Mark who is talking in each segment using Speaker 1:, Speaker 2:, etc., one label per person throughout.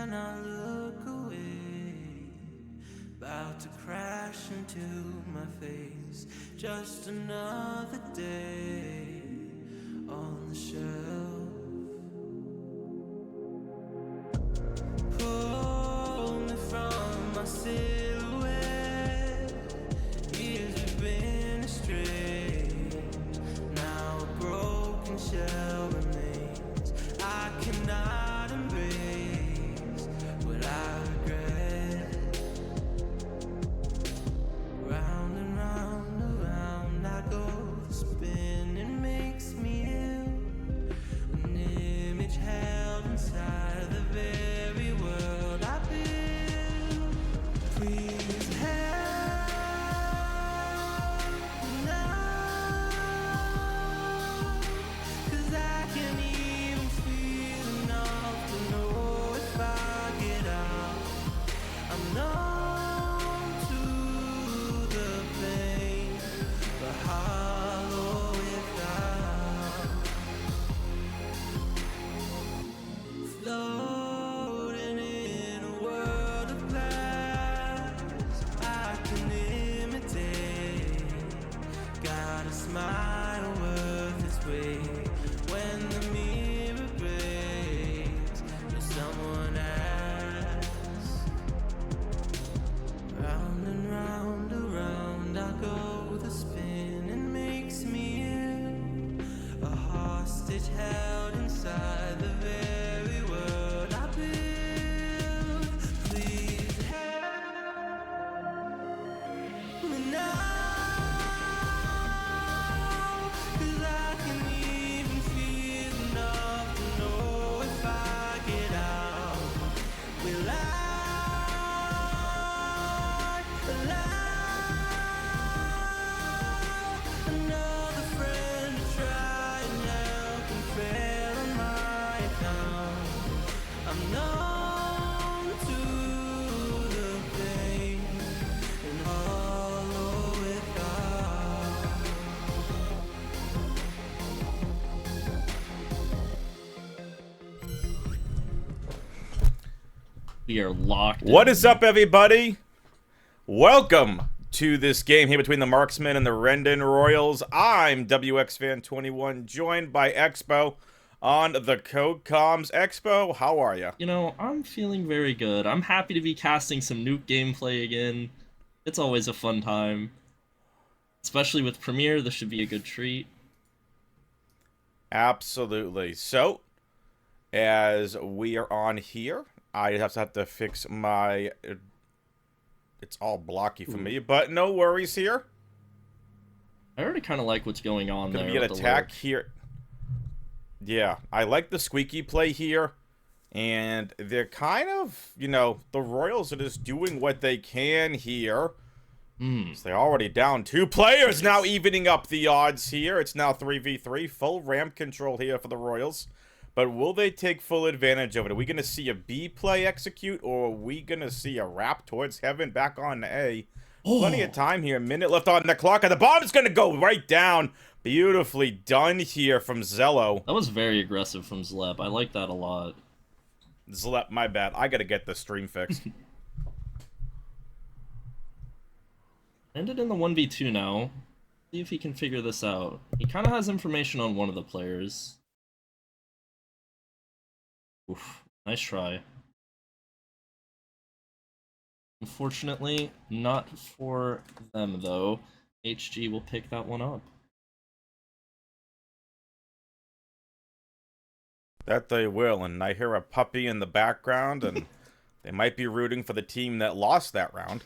Speaker 1: and I look away, about to crash into my face. Just another day on the shelf. Pull me from my silhouette. Years have been astray. Now a broken shell remains. I cannot embrace what I regret. Round and round, around I go. The spinning makes me ill. An image held inside the very world I build. Please help now, 'cause I can't even feel enough to know if I get out. I'm numb to the pain, but hollow without. Floating in a world of glass, I can imitate. Got a smile worth its weight. When the mirror breaks, will someone ask? Round and round, around I go. The spinning makes me ill. A hostage held inside the very world I build. Please help me now, 'cause I can't even feel enough to know if I get out. Will I allow another friend to try and help and fail on my account? I'm numb to the pain and hollow without.
Speaker 2: We are locked
Speaker 3: What
Speaker 2: in.
Speaker 3: is up, everybody? Welcome to this game here between the Marksmen and the Radon Royals. I'm WXFan21, joined by Expo on the Code Comms. Expo, how are you?
Speaker 2: You know, I'm feeling very good. I'm happy to be casting some Nuke gameplay again. It's always a fun time. Especially with Premiere, this should be a good treat.
Speaker 3: Absolutely. So, as we are on here, I have to fix my... It's all blocky for me, but no worries here.
Speaker 2: I already kind of like what's going on
Speaker 3: Gonna
Speaker 2: there.
Speaker 3: be an
Speaker 2: with the
Speaker 3: attack
Speaker 2: lurk.
Speaker 3: here. Yeah, I like the squeaky play here. And they're kind of, you know, the Royals are just doing what they can here. So they're already down 2 players, now evening up the odds here. It's now 3v3, full ramp control here for the Royals. But will they take full advantage of it? Are we going to see a B play execute, or are we going to see a wrap towards heaven back on A? Plenty of time here, a minute left on the clock, and the bomb is going to go right down. Beautifully done here from Zello.
Speaker 2: That was very aggressive from Zlep. I like that a lot.
Speaker 3: Zlep, my bad. I got to get the stream fixed.
Speaker 2: Ended in the 1v2 now. See if he can figure this out. He kind of has information on one of the players. Oof, nice try. Unfortunately, not for them though. HG will pick that one up.
Speaker 3: That they will, and I hear a puppy in the background, and they might be rooting for the team that lost that round.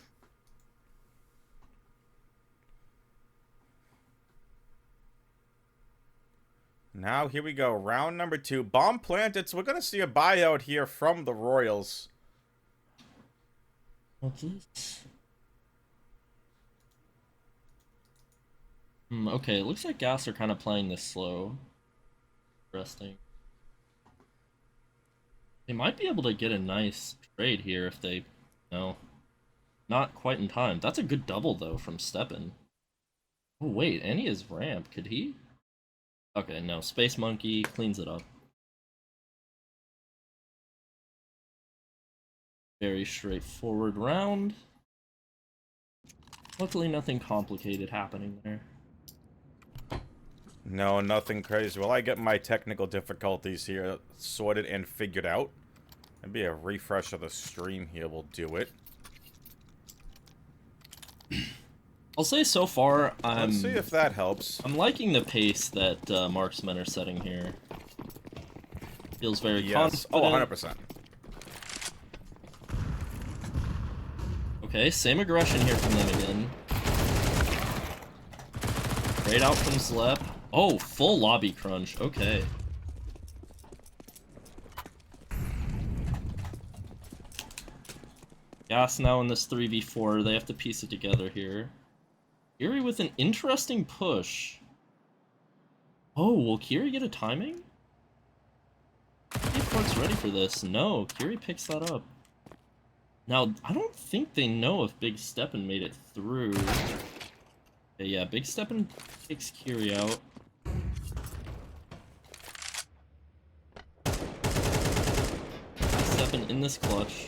Speaker 3: Now, here we go. Round number 2. Bomb planted, so we're going to see a buyout here from the Royals.
Speaker 2: What's this? Okay, it looks like Gas are kind of playing this slow. Interesting. They might be able to get a nice trade here if they, not quite in time. That's a good double, though, from Steppen. Oh, wait, and he is ramp. Could he? Okay, no. Space Monkey cleans it up. Very straightforward round. Luckily, nothing complicated happening there.
Speaker 3: No, nothing crazy. Well, I get my technical difficulties here sorted and figured out. Maybe a refresh of the stream here will do it.
Speaker 2: I'll say so far,
Speaker 3: Let's see if that helps.
Speaker 2: I'm liking the pace that Marksmen are setting here. Feels very
Speaker 3: Yes.
Speaker 2: confident.
Speaker 3: Oh, 100%.
Speaker 2: Okay, same aggression here from them again. Straight out from Zlep. Oh, full lobby crunch. Okay. Gas now in this 3v4. They have to piece it together here. Kiri with an interesting push. Oh, will Kiri get a timing? If Park's ready for this. No, Kiri picks that up. Now, I don't think they know if Big Steppen made it through. Okay, yeah, Big Steppen takes Kiri out. Steppen in this clutch.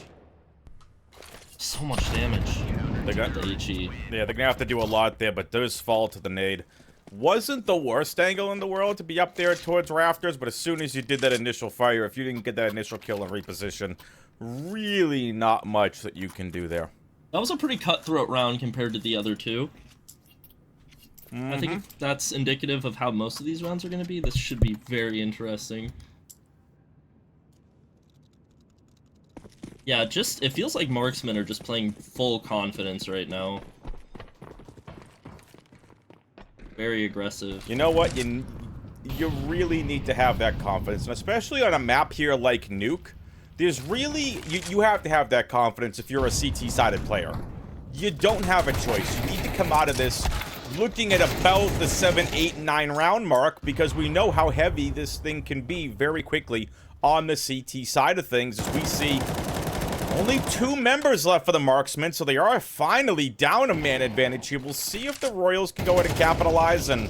Speaker 2: So much damage.
Speaker 3: They got
Speaker 2: the HE.
Speaker 3: Yeah, they're gonna have to do a lot there, but does fall to the nade. Wasn't the worst angle in the world to be up there towards rafters, but as soon as you did that initial fire, if you didn't get that initial kill and reposition, really not much that you can do there.
Speaker 2: That was a pretty cutthroat round compared to the other two. I think that's indicative of how most of these rounds are going to be. This should be very interesting. Yeah, it feels like Marksmen are just playing full confidence right now. Very aggressive.
Speaker 3: You know what? You really need to have that confidence, and especially on a map here like Nuke, there's really... You have to have that confidence if you're a CT-sided player. You don't have a choice. You need to come out of this looking at about the 7, 8, 9 round mark, because we know how heavy this thing can be very quickly on the CT side of things, as we see only 2 members left for the Marksmen, so they are finally down a man advantage here. We'll see if the Royals can go ahead and capitalize, and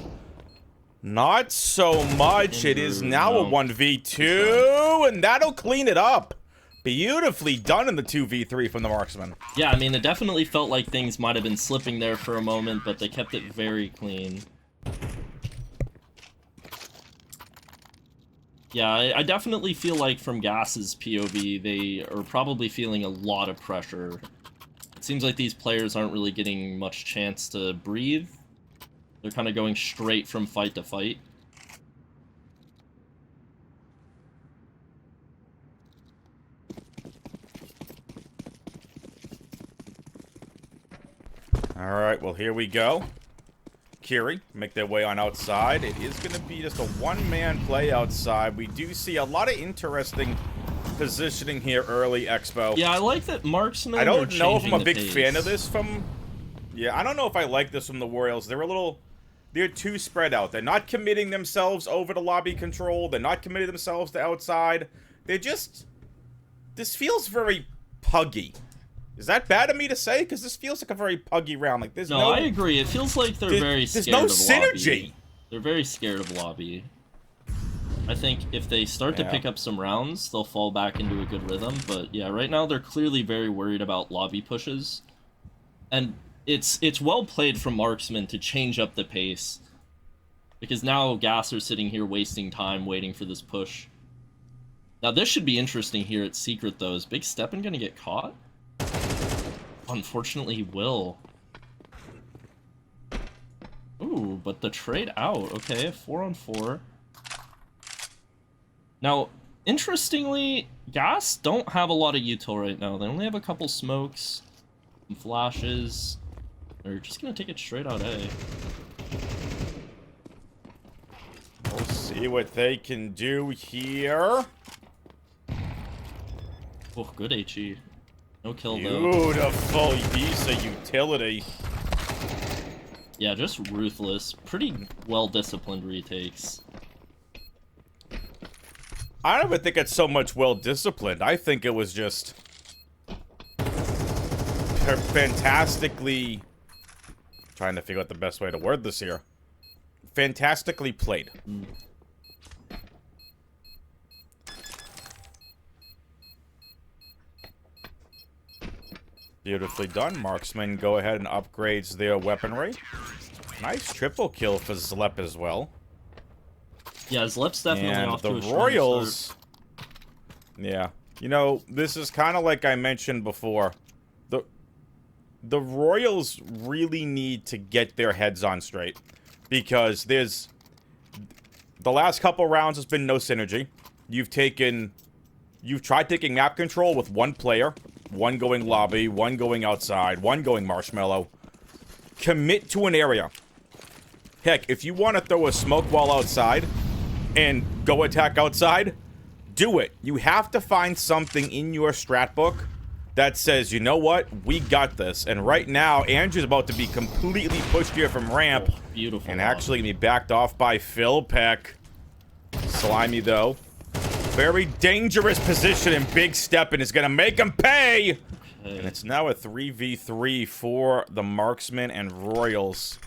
Speaker 3: not so much. It is now a 1v2, and that'll clean it up. Beautifully done in the 2v3 from the Marksmen.
Speaker 2: Yeah, I mean, it definitely felt like things might have been slipping there for a moment, but they kept it very clean. Yeah, I definitely feel like from Gas's POV, they are probably feeling a lot of pressure. It seems like these players aren't really getting much chance to breathe. They're kind of going straight from fight to fight.
Speaker 3: Alright, well, here we go. Kiri make their way on outside. It is going to be just a one-man play outside. We do see a lot of interesting positioning here early, Expo.
Speaker 2: Yeah, I like that Marksmen
Speaker 3: I don't know if I'm a
Speaker 2: the
Speaker 3: big
Speaker 2: pace.
Speaker 3: fan of this from... Yeah, I don't know if I like this from the Royals. They're too spread out. They're not committing themselves over to lobby control. They're not committing themselves to outside. They're just... This feels very puggy. Is that bad of me to say? Because this feels like a very puggy round. Like, there's no...
Speaker 2: I agree. It feels like they're very scared of
Speaker 3: There's no synergy.
Speaker 2: lobby. They're very scared of lobby. I think if they start to pick up some rounds, they'll fall back into a good rhythm. But yeah, right now they're clearly very worried about lobby pushes. And it's well played from Marksmen to change up the pace. Because now Gas are sitting here wasting time waiting for this push. Now this should be interesting here at Secret though. Is Big Steppen gonna get caught? Unfortunately, he will. Ooh, but the trade out. Okay, 4-on-4. Now, interestingly, Gas don't have a lot of util right now. They only have a couple smokes, some flashes. They're just gonna take it straight out A.
Speaker 3: We'll see what they can do here.
Speaker 2: Oh, good HE. No kill, though.
Speaker 3: Beautiful piece of utility.
Speaker 2: Yeah, just ruthless. Pretty well-disciplined retakes.
Speaker 3: I don't even think it's so much well-disciplined. I think it was just... fantastically... Trying to figure out the best way to word this here. Fantastically played. Beautifully done. Marksmen go ahead and upgrades their weaponry. Nice triple kill for Zlep as well.
Speaker 2: Yeah, Zlep's definitely
Speaker 3: And
Speaker 2: off
Speaker 3: the
Speaker 2: to a strong
Speaker 3: Royals...
Speaker 2: start.
Speaker 3: Yeah. You know, this is kind of like I mentioned before. The Royals really need to get their heads on straight. Because there's... The last couple rounds has been no synergy. You've tried taking map control with one player. One going lobby, one going outside, one going marshmallow. Commit to an area. Heck, if you want to throw a smoke wall outside and go attack outside, do it. You have to find something in your strat book that says, you know what, we got this. And right now, Andrew's about to be completely pushed here from ramp.
Speaker 2: Oh, beautiful.
Speaker 3: And actually gonna be backed off by Phil Peck. Slimy, though. Very dangerous position, and Big Steppin' is gonna make him pay! Okay. And it's now a 3v3 for the Marksmen and Royals.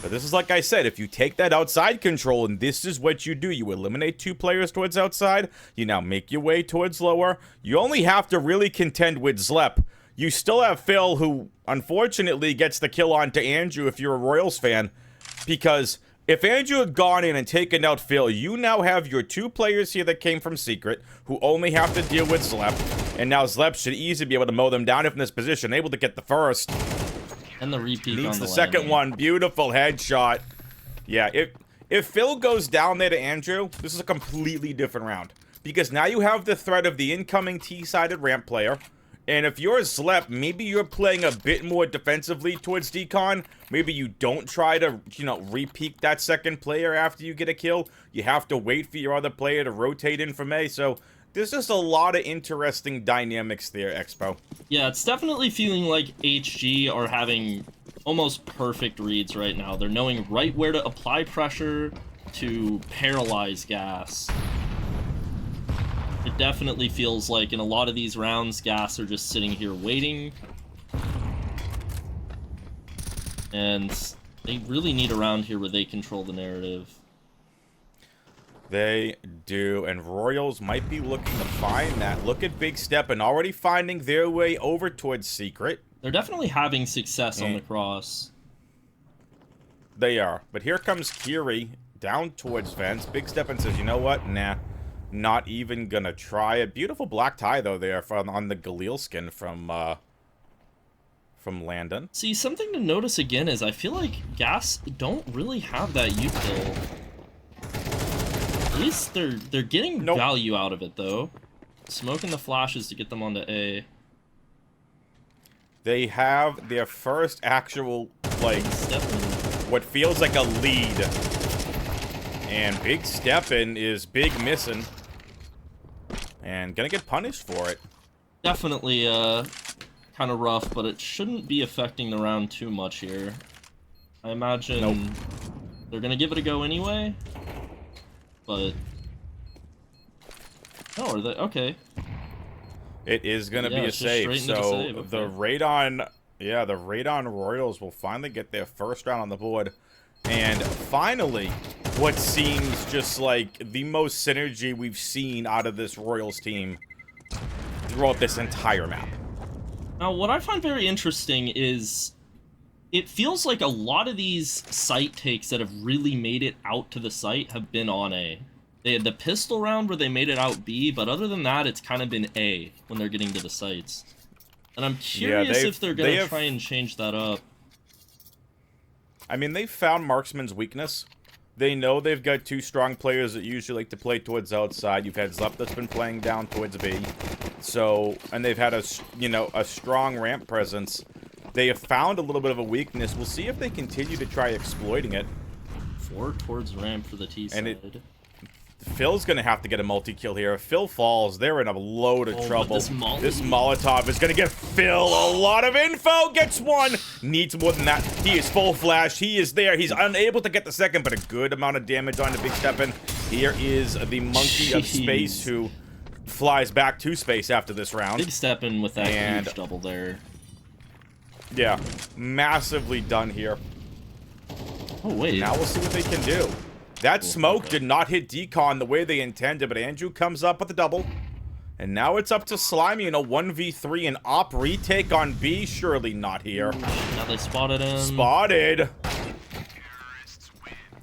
Speaker 3: But this is like I said, if you take that outside control, and this is what you do, you eliminate 2 players towards outside, you now make your way towards lower. You only have to really contend with Zlep. You still have Phil, who unfortunately gets the kill onto Andrew if you're a Royals fan, because if Andrew had gone in and taken out Phil, you now have your 2 players here that came from Secret, who only have to deal with Zlep, and now Zlep should easily be able to mow them down if in this position, able to get the first.
Speaker 2: And the repeat
Speaker 3: Needs
Speaker 2: on
Speaker 3: the second one. Beautiful headshot. Yeah, if Phil goes down there to Andrew, this is a completely different round. Because now you have the threat of the incoming T-sided ramp player. And if you're Zlep, maybe you're playing a bit more defensively towards Decon. Maybe you don't try to, you know, re-peek that second player after you get a kill. You have to wait for your other player to rotate in from A. So there's just a lot of interesting dynamics there, Expo.
Speaker 2: Yeah, it's definitely feeling like HG are having almost perfect reads right now. They're knowing right where to apply pressure to paralyze gas. It definitely feels like in a lot of these rounds, gas are just sitting here waiting. And they really need a round here where they control the narrative.
Speaker 3: They do, and Royals might be looking to find that. Look at Big Step and already finding their way over towards Secret.
Speaker 2: They're definitely having success on the cross.
Speaker 3: They are. But here comes Kiri down towards Vents. Big Step and says, you know what? Nah. Not even gonna try it. Beautiful black tie, though, there on the Galil skin from Landon.
Speaker 2: See, something to notice again is I feel like Gas don't really have that util. At least they're getting value out of it, though. Smoking the flashes to get them onto A.
Speaker 3: They have their first actual, like, what feels like a lead. And Big Steppin' is big missing. And gonna get punished for it.
Speaker 2: Definitely, kind of rough, but it shouldn't be affecting the round too much here. I imagine they're gonna give it a go anyway. But... Oh, are they? Okay.
Speaker 3: It is gonna be a save. So the Radon... Yeah, the Radon Royals will finally get their first round on the board. And finally, what seems just like the most synergy we've seen out of this Royals team throughout this entire map.
Speaker 2: Now, what I find very interesting is it feels like a lot of these site takes that have really made it out to the site have been on A. They had the pistol round where they made it out B, but other than that, it's kind of been A when they're getting to the sites. And I'm curious if they're going to try and change that up.
Speaker 3: I mean, they've found Marksman's weakness. They know they've got 2 strong players that usually like to play towards outside. You've had Zlep that's been playing down towards B. So, and they've had a strong ramp presence. They have found a little bit of a weakness. We'll see if they continue to try exploiting it.
Speaker 2: 4 towards ramp for the T side.
Speaker 3: Phil's gonna have to get a multi-kill here. If Phil falls, they're in a load of trouble. This Molotov is gonna get Phil a lot of info. Gets one. Needs more than that. He is full flash. He is there. He's unable to get the second, but a good amount of damage on the Big Steppin'. Here is the monkey of space who flies back to space after this round.
Speaker 2: Big Steppin' with that huge double there.
Speaker 3: Yeah, massively done here.
Speaker 2: Oh, wait.
Speaker 3: Now we'll see what they can do. That smoke did not hit Decon the way they intended, but Andrew comes up with the double. And now it's up to Slimy in a 1v3, an op retake on B. Surely not here.
Speaker 2: Now they spotted him.
Speaker 3: Spotted.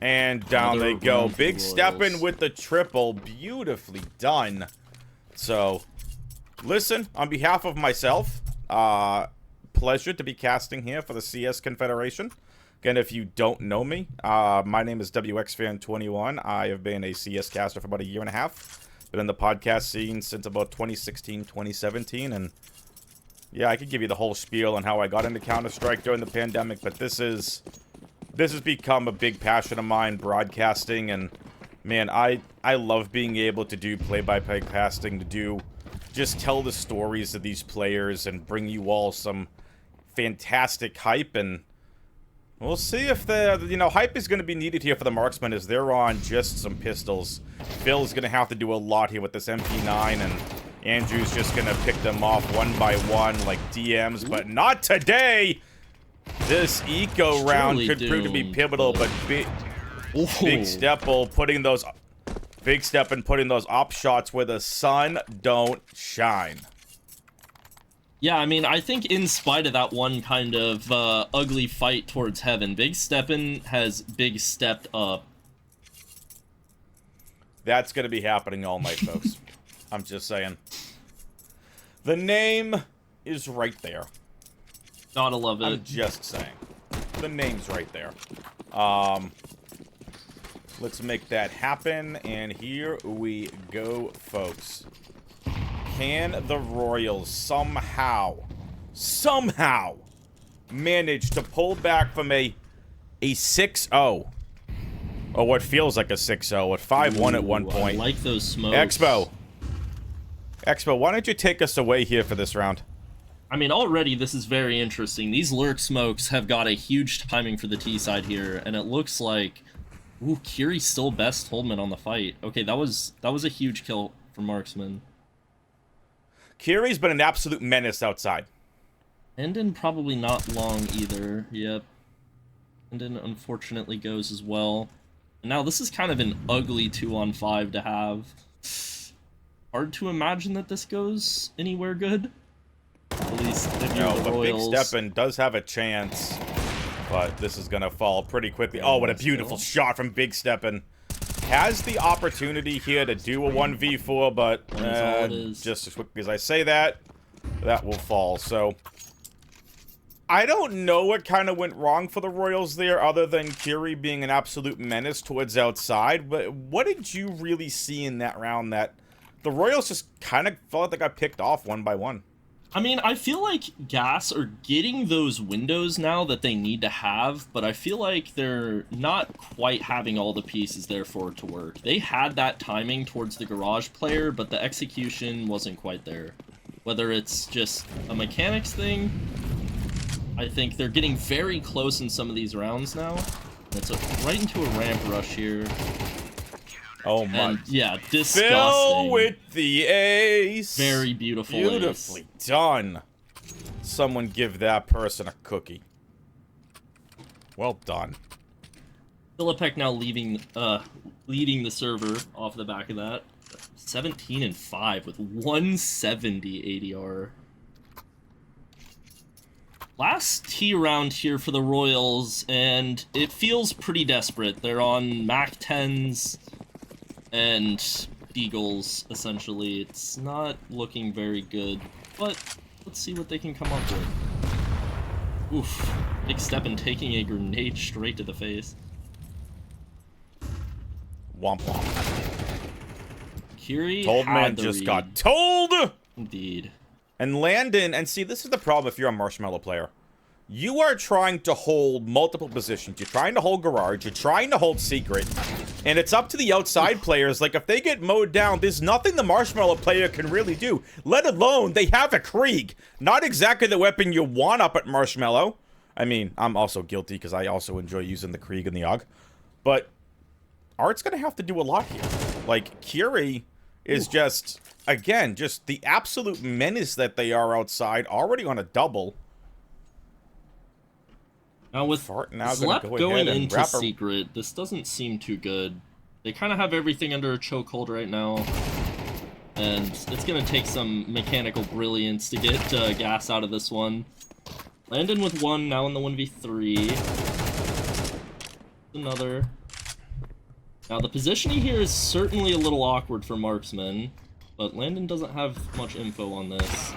Speaker 3: And down they go.
Speaker 2: round for
Speaker 3: Big
Speaker 2: Royals.
Speaker 3: stepping with the triple. Beautifully done. So, listen, on behalf of myself, pleasure to be casting here for the CS Confederation. Again, if you don't know me, my name is WXFan21. I have been a CS caster for about 1.5 years. Been in the podcast scene since about 2016, 2017, and yeah, I could give you the whole spiel on how I got into Counter-Strike during the pandemic, but this has become a big passion of mine, broadcasting, and man, I love being able to do play-by-play casting, just tell the stories of these players and bring you all some fantastic hype, and we'll see if the, hype is going to be needed here for the Marksmen as they're on just some pistols. Phil's going to have to do a lot here with this MP9, and Andrew's just going to pick them off one by one like DMs, but not today! This eco round could prove to be pivotal, but Big Steppin putting those op shots where the sun don't shine.
Speaker 2: Yeah, I mean, I think in spite of that one kind of ugly fight towards heaven, Big Steppin has big stepped up.
Speaker 3: That's going to be happening all night, folks. I'm just saying. The name is right there.
Speaker 2: Gotta love it.
Speaker 3: I'm just saying. The name's right there. Let's make that happen, and here we go, folks. Can the Royals somehow manage to pull back from a 6-0, or what feels like a 6-0, at 5-1 at one point?
Speaker 2: I like those smokes.
Speaker 3: Expo, why don't you take us away here for this round?
Speaker 2: I mean, already this is very interesting. These lurk smokes have got a huge timing for the T side here, and it looks like, ooh, Kiri's still best Holdman on the fight. Okay, that was a huge kill for Marksman.
Speaker 3: Kiri's been an absolute menace outside.
Speaker 2: Endon probably not long either. Yep. Endon unfortunately goes as well. And now this is kind of an ugly 2-on-5 to have. Hard to imagine that this goes anywhere good. At least if you're the Royals.
Speaker 3: Big Steppin does have a chance, but this is gonna fall pretty quickly. Oh, what a beautiful shot from Big Steppin. Has the opportunity here to do a 1v4, but just as quickly as I say that, that will fall. So I don't know what kind of went wrong for the Royals there, other than Kiri being an absolute menace towards outside. But what did you really see in that round that the Royals just kind of felt like they got picked off one by one?
Speaker 2: I mean, I feel like Gas are getting those windows now that they need to have, but I feel like they're not quite having all the pieces there for it to work. They had that timing towards the Garage player, but the execution wasn't quite there. Whether it's just a mechanics thing, I think they're getting very close in some of these rounds now. It's right into a ramp rush here.
Speaker 3: Oh my.
Speaker 2: And, yeah, disgusting.
Speaker 3: Phil with the ace.
Speaker 2: Very beautiful.
Speaker 3: Beautifully done. Someone give that person a cookie. Well done.
Speaker 2: Philippek now leading the server off the back of that. 17-5 with 170 ADR. Last T round here for the Royals, and it feels pretty desperate. They're on Mac 10s and Deagles, essentially. It's not looking very good, but let's see what they can come up with. Oof. Big Steppin taking a grenade straight to the face.
Speaker 3: Womp womp.
Speaker 2: Kiri
Speaker 3: Told
Speaker 2: had
Speaker 3: man
Speaker 2: the
Speaker 3: just
Speaker 2: read.
Speaker 3: got told!
Speaker 2: Indeed.
Speaker 3: And Landon, and see, this is the problem if you're a Marshmallow player. You are trying to hold multiple positions. You're trying to hold Garage. You're trying to hold Secret. And it's up to the outside players. Like, if they get mowed down, there's nothing the Marshmallow player can really do. Let alone, they have a Krieg. Not exactly the weapon you want up at Marshmallow. I mean, I'm also guilty because I also enjoy using the Krieg and the AUG. But Art's going to have to do a lot here. Like, Kiri is just, again, just the absolute menace that they are outside, already on a double.
Speaker 2: Now with Zlep going into Secret, this doesn't seem too good. They kind of have everything under a chokehold right now. And it's going to take some mechanical brilliance to get Gas out of this one. Landon with 1, now in the 1v3. Another. Now, the positioning here is certainly a little awkward for Marksmen, but Landon doesn't have much info on this.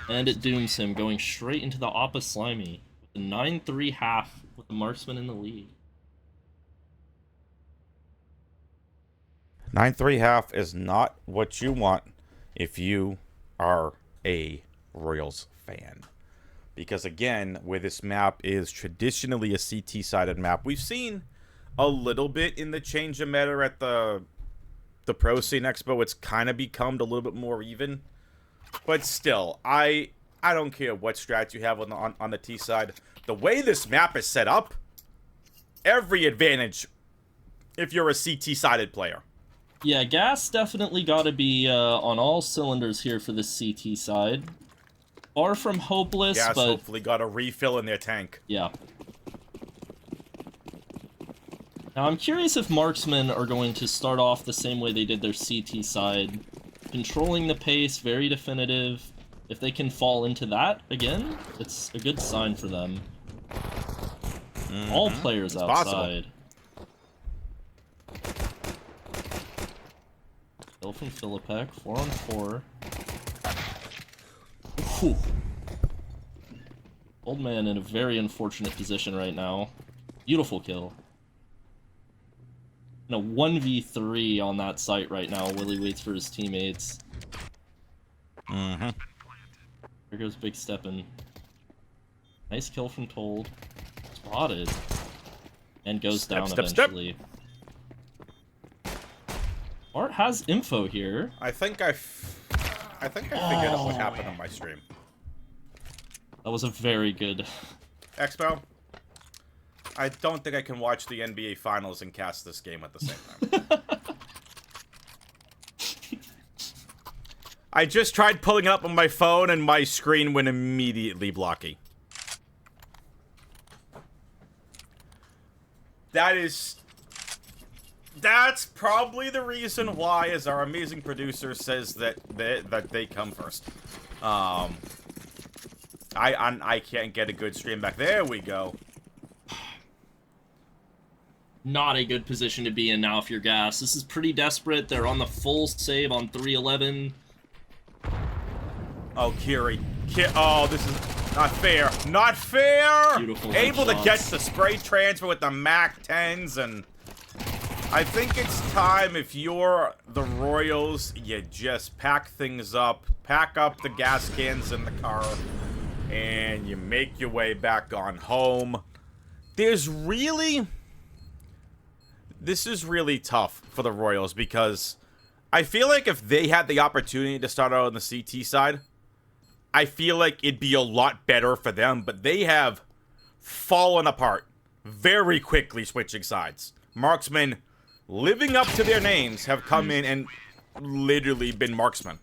Speaker 2: And it dooms him, going straight into the Oppa Slimy. With a 9-3 half, with the Marksman in the lead.
Speaker 3: 9-3 half is not what you want if you are a Royals fan. Because again, where this map is traditionally a CT-sided map, we've seen a little bit in the change of meta at the Pro Scene Expo. It's kind of become a little bit more even. But still, I don't care what strats you have on the T side. The way this map is set up, every advantage if you're a CT-sided player.
Speaker 2: Yeah, Gas definitely got to be on all cylinders here for the CT side. Far from hopeless,
Speaker 3: Gas
Speaker 2: but
Speaker 3: hopefully got a refill in their tank.
Speaker 2: yeah. Now, I'm curious if Marksmen are going to start off the same way they did their CT side. Controlling the pace, very definitive. If they can fall into that again, it's a good sign for them. All players
Speaker 3: it's
Speaker 2: outside. Kill from Philippek, 4-on-4. Whew. Old man in a very unfortunate position right now. Beautiful kill. In a 1v3 on that site right now. Willie waits for his teammates. Here goes Big Steppin'. Nice kill from Told. Spotted. And goes down eventually. Art has info here.
Speaker 3: I think I figured out what happened on my stream.
Speaker 2: That was a very good...
Speaker 3: Expo, I don't think I can watch the NBA Finals and cast this game at the same time. I just tried pulling it up on my phone and my screen went immediately blocky. That's probably the reason why, as our amazing producer says, that they come first. I can't get a good stream back. There we go.
Speaker 2: Not a good position to be in now if you're Gas. This is pretty desperate. They're on the full save on 3-11.
Speaker 3: Oh, Kiri. Oh, this is not fair. Not fair!
Speaker 2: Beautiful
Speaker 3: Able to
Speaker 2: headshots.
Speaker 3: get the spray transfer with the Mac 10s, and I think it's time, if you're the Royals, you just pack things up, pack up the gas cans in the car, and you make your way back on home. This is really tough for the Royals, because I feel like if they had the opportunity to start out on the CT side, I feel like it'd be a lot better for them, but they have fallen apart very quickly switching sides. Marksmen, living up to their names, have come in and literally been Marksmen.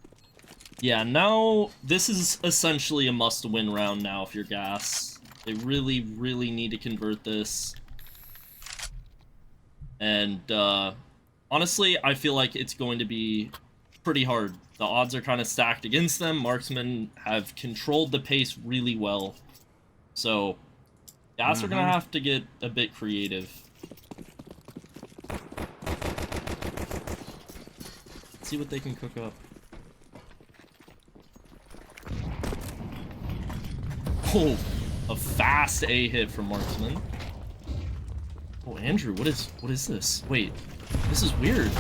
Speaker 2: Yeah, now this is essentially a must-win round now if you're Gas. They really, really need to convert this. And, honestly, I feel like it's going to be pretty hard. The odds are kind of stacked against them. Marksmen have controlled the pace really well. So, Gas are going to have to get a bit creative. Let's see what they can cook up. Oh, a fast A hit from Marksman. Oh, Andrew, what is this? Wait, this is weird.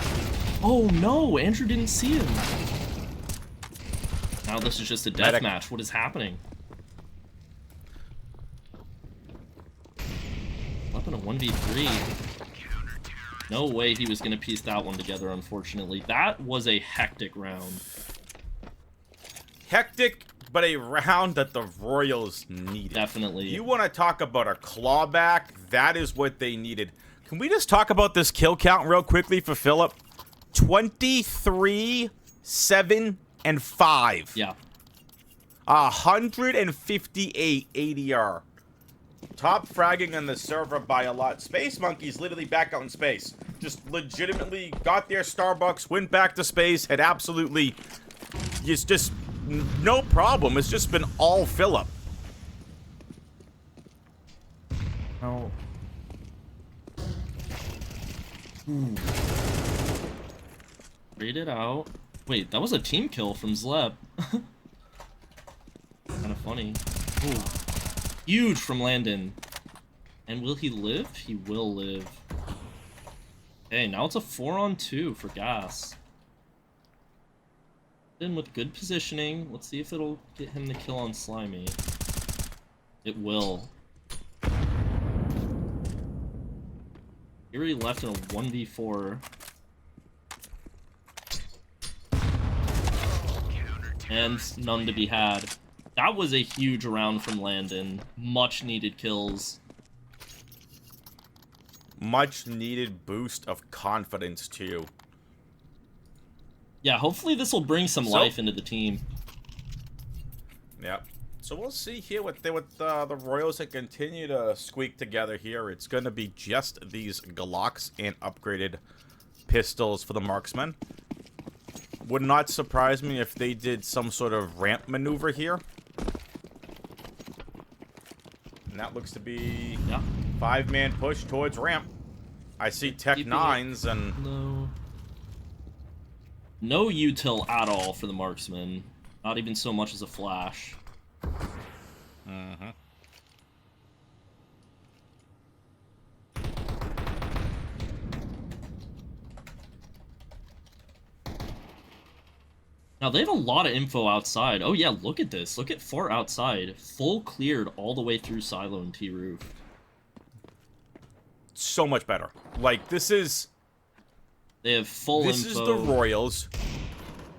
Speaker 2: Oh no, Andrew didn't see him. Now this is just a deathmatch. What is happening? Up in a 1v3. No way he was gonna piece that one together, unfortunately. That was a hectic round.
Speaker 3: Hectic, but a round that the Royals needed.
Speaker 2: Definitely.
Speaker 3: You want to talk about a clawback? That is what they needed. Can we just talk about this kill count real quickly for Philip? 23, 7, and 5.
Speaker 2: Yeah.
Speaker 3: 158 ADR. top fragging on the server by a lot. Space Monkey's literally back out in space. Just legitimately got their Starbucks, went back to space, had absolutely... It's just no problem. It's just been all fill-up.
Speaker 2: Oh. Read it out. Wait, that was a team kill from Zlep. Kind of funny. Ooh. Huge from Landon. And will he live? He will live. Okay, now it's a 4-on-2 for Gas. In with good positioning. Let's see if it'll get him the kill on Slimy. It will. Fury left in a 1v4. And none to be had. That was a huge round from Landon. Much needed kills.
Speaker 3: Much needed boost of confidence too.
Speaker 2: Yeah, hopefully this will bring some life into the team.
Speaker 3: Yep. So we'll see here with the Royals that continue to squeak together here. It's going to be just these Glocks and upgraded pistols for the Marksmen. Would not surprise me if they did some sort of ramp maneuver here. And that looks to be 5-man push towards ramp. I see Tech 9s and...
Speaker 2: No util at all for the Marksman. Not even so much as a flash.
Speaker 3: Mm-hmm.
Speaker 2: Now, they have a lot of info outside. Oh, yeah, look at this. Look at Fort outside. Full cleared all the way through Silo and T-Roof.
Speaker 3: So much better. Like, this is...
Speaker 2: They have full info.
Speaker 3: This is the Royals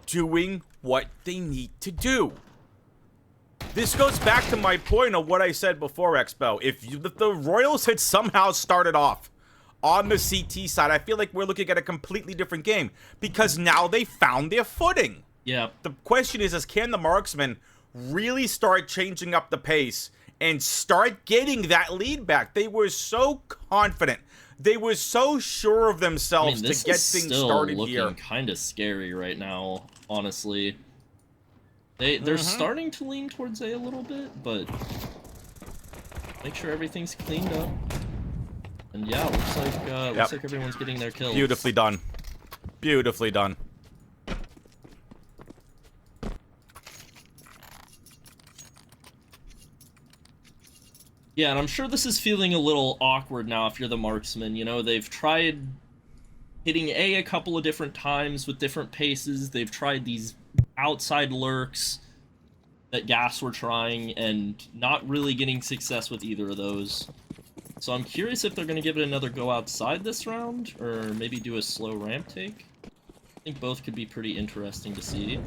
Speaker 3: doing what they need to do. This goes back to my point of what I said before, Expo. If the Royals had somehow started off on the CT side, I feel like we're looking at a completely different game. Because now they found their footing.
Speaker 2: Yeah.
Speaker 3: The question is can the Marksmen really start changing up the pace and start getting that lead back? They were so confident. They were so sure of themselves to get things started here.
Speaker 2: This is still looking kind of scary right now, honestly. They're starting to lean towards A a little bit, but make sure everything's cleaned up. And yeah, looks like everyone's getting their kills.
Speaker 3: Beautifully done. Beautifully done.
Speaker 2: Yeah, and I'm sure this is feeling a little awkward now if you're the Marksman. You know, they've tried hitting A couple of different times with different paces. They've tried these outside lurks that Gas were trying and not really getting success with either of those. So I'm curious if they're going to give it another go outside this round or maybe do a slow ramp take. I think both could be pretty interesting to see.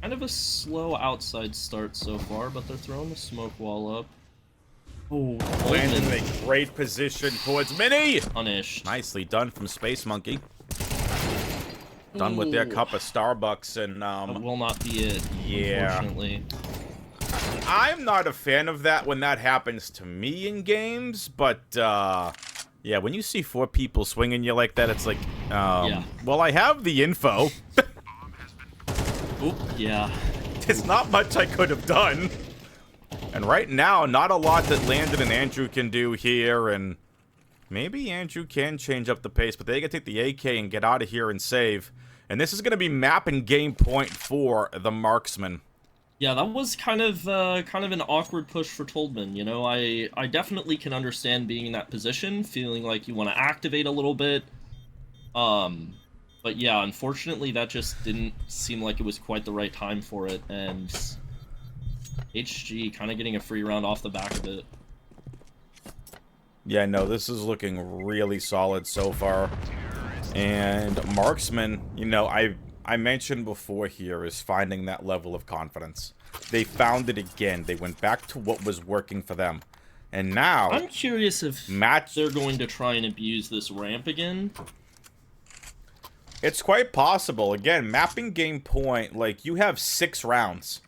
Speaker 2: Kind of a slow outside start so far, but they're throwing the smoke wall up. Oh,
Speaker 3: Landon in a great position towards Mini!
Speaker 2: Punished.
Speaker 3: Nicely done from Space Monkey. Done with their cup of Starbucks and,
Speaker 2: That will not be it, unfortunately.
Speaker 3: I'm not a fan of that when that happens to me in games, but, yeah, when you see 4 people swinging you like that, it's like, well, I have the info.
Speaker 2: Oop, yeah.
Speaker 3: There's not much I could have done. And right now, not a lot that Landon and Andrew can do here, and maybe Andrew can change up the pace, but they gotta take the AK and get out of here and save. And this is gonna be map and game point for the Marksman.
Speaker 2: Yeah, that was kind of an awkward push for Toldman. You know, I definitely can understand being in that position, feeling like you want to activate a little bit. But yeah, unfortunately, that just didn't seem like it was quite the right time for it, and HG kind of getting a free round off the back of it.
Speaker 3: Yeah, no, this is looking really solid so far. And Marksman, you know, I mentioned before here, is finding that level of confidence. They found it again. They went back to what was working for them. And now...
Speaker 2: I'm curious if they're going to try and abuse this ramp again.
Speaker 3: It's quite possible. Again, mapping game point, like, you have 6 rounds.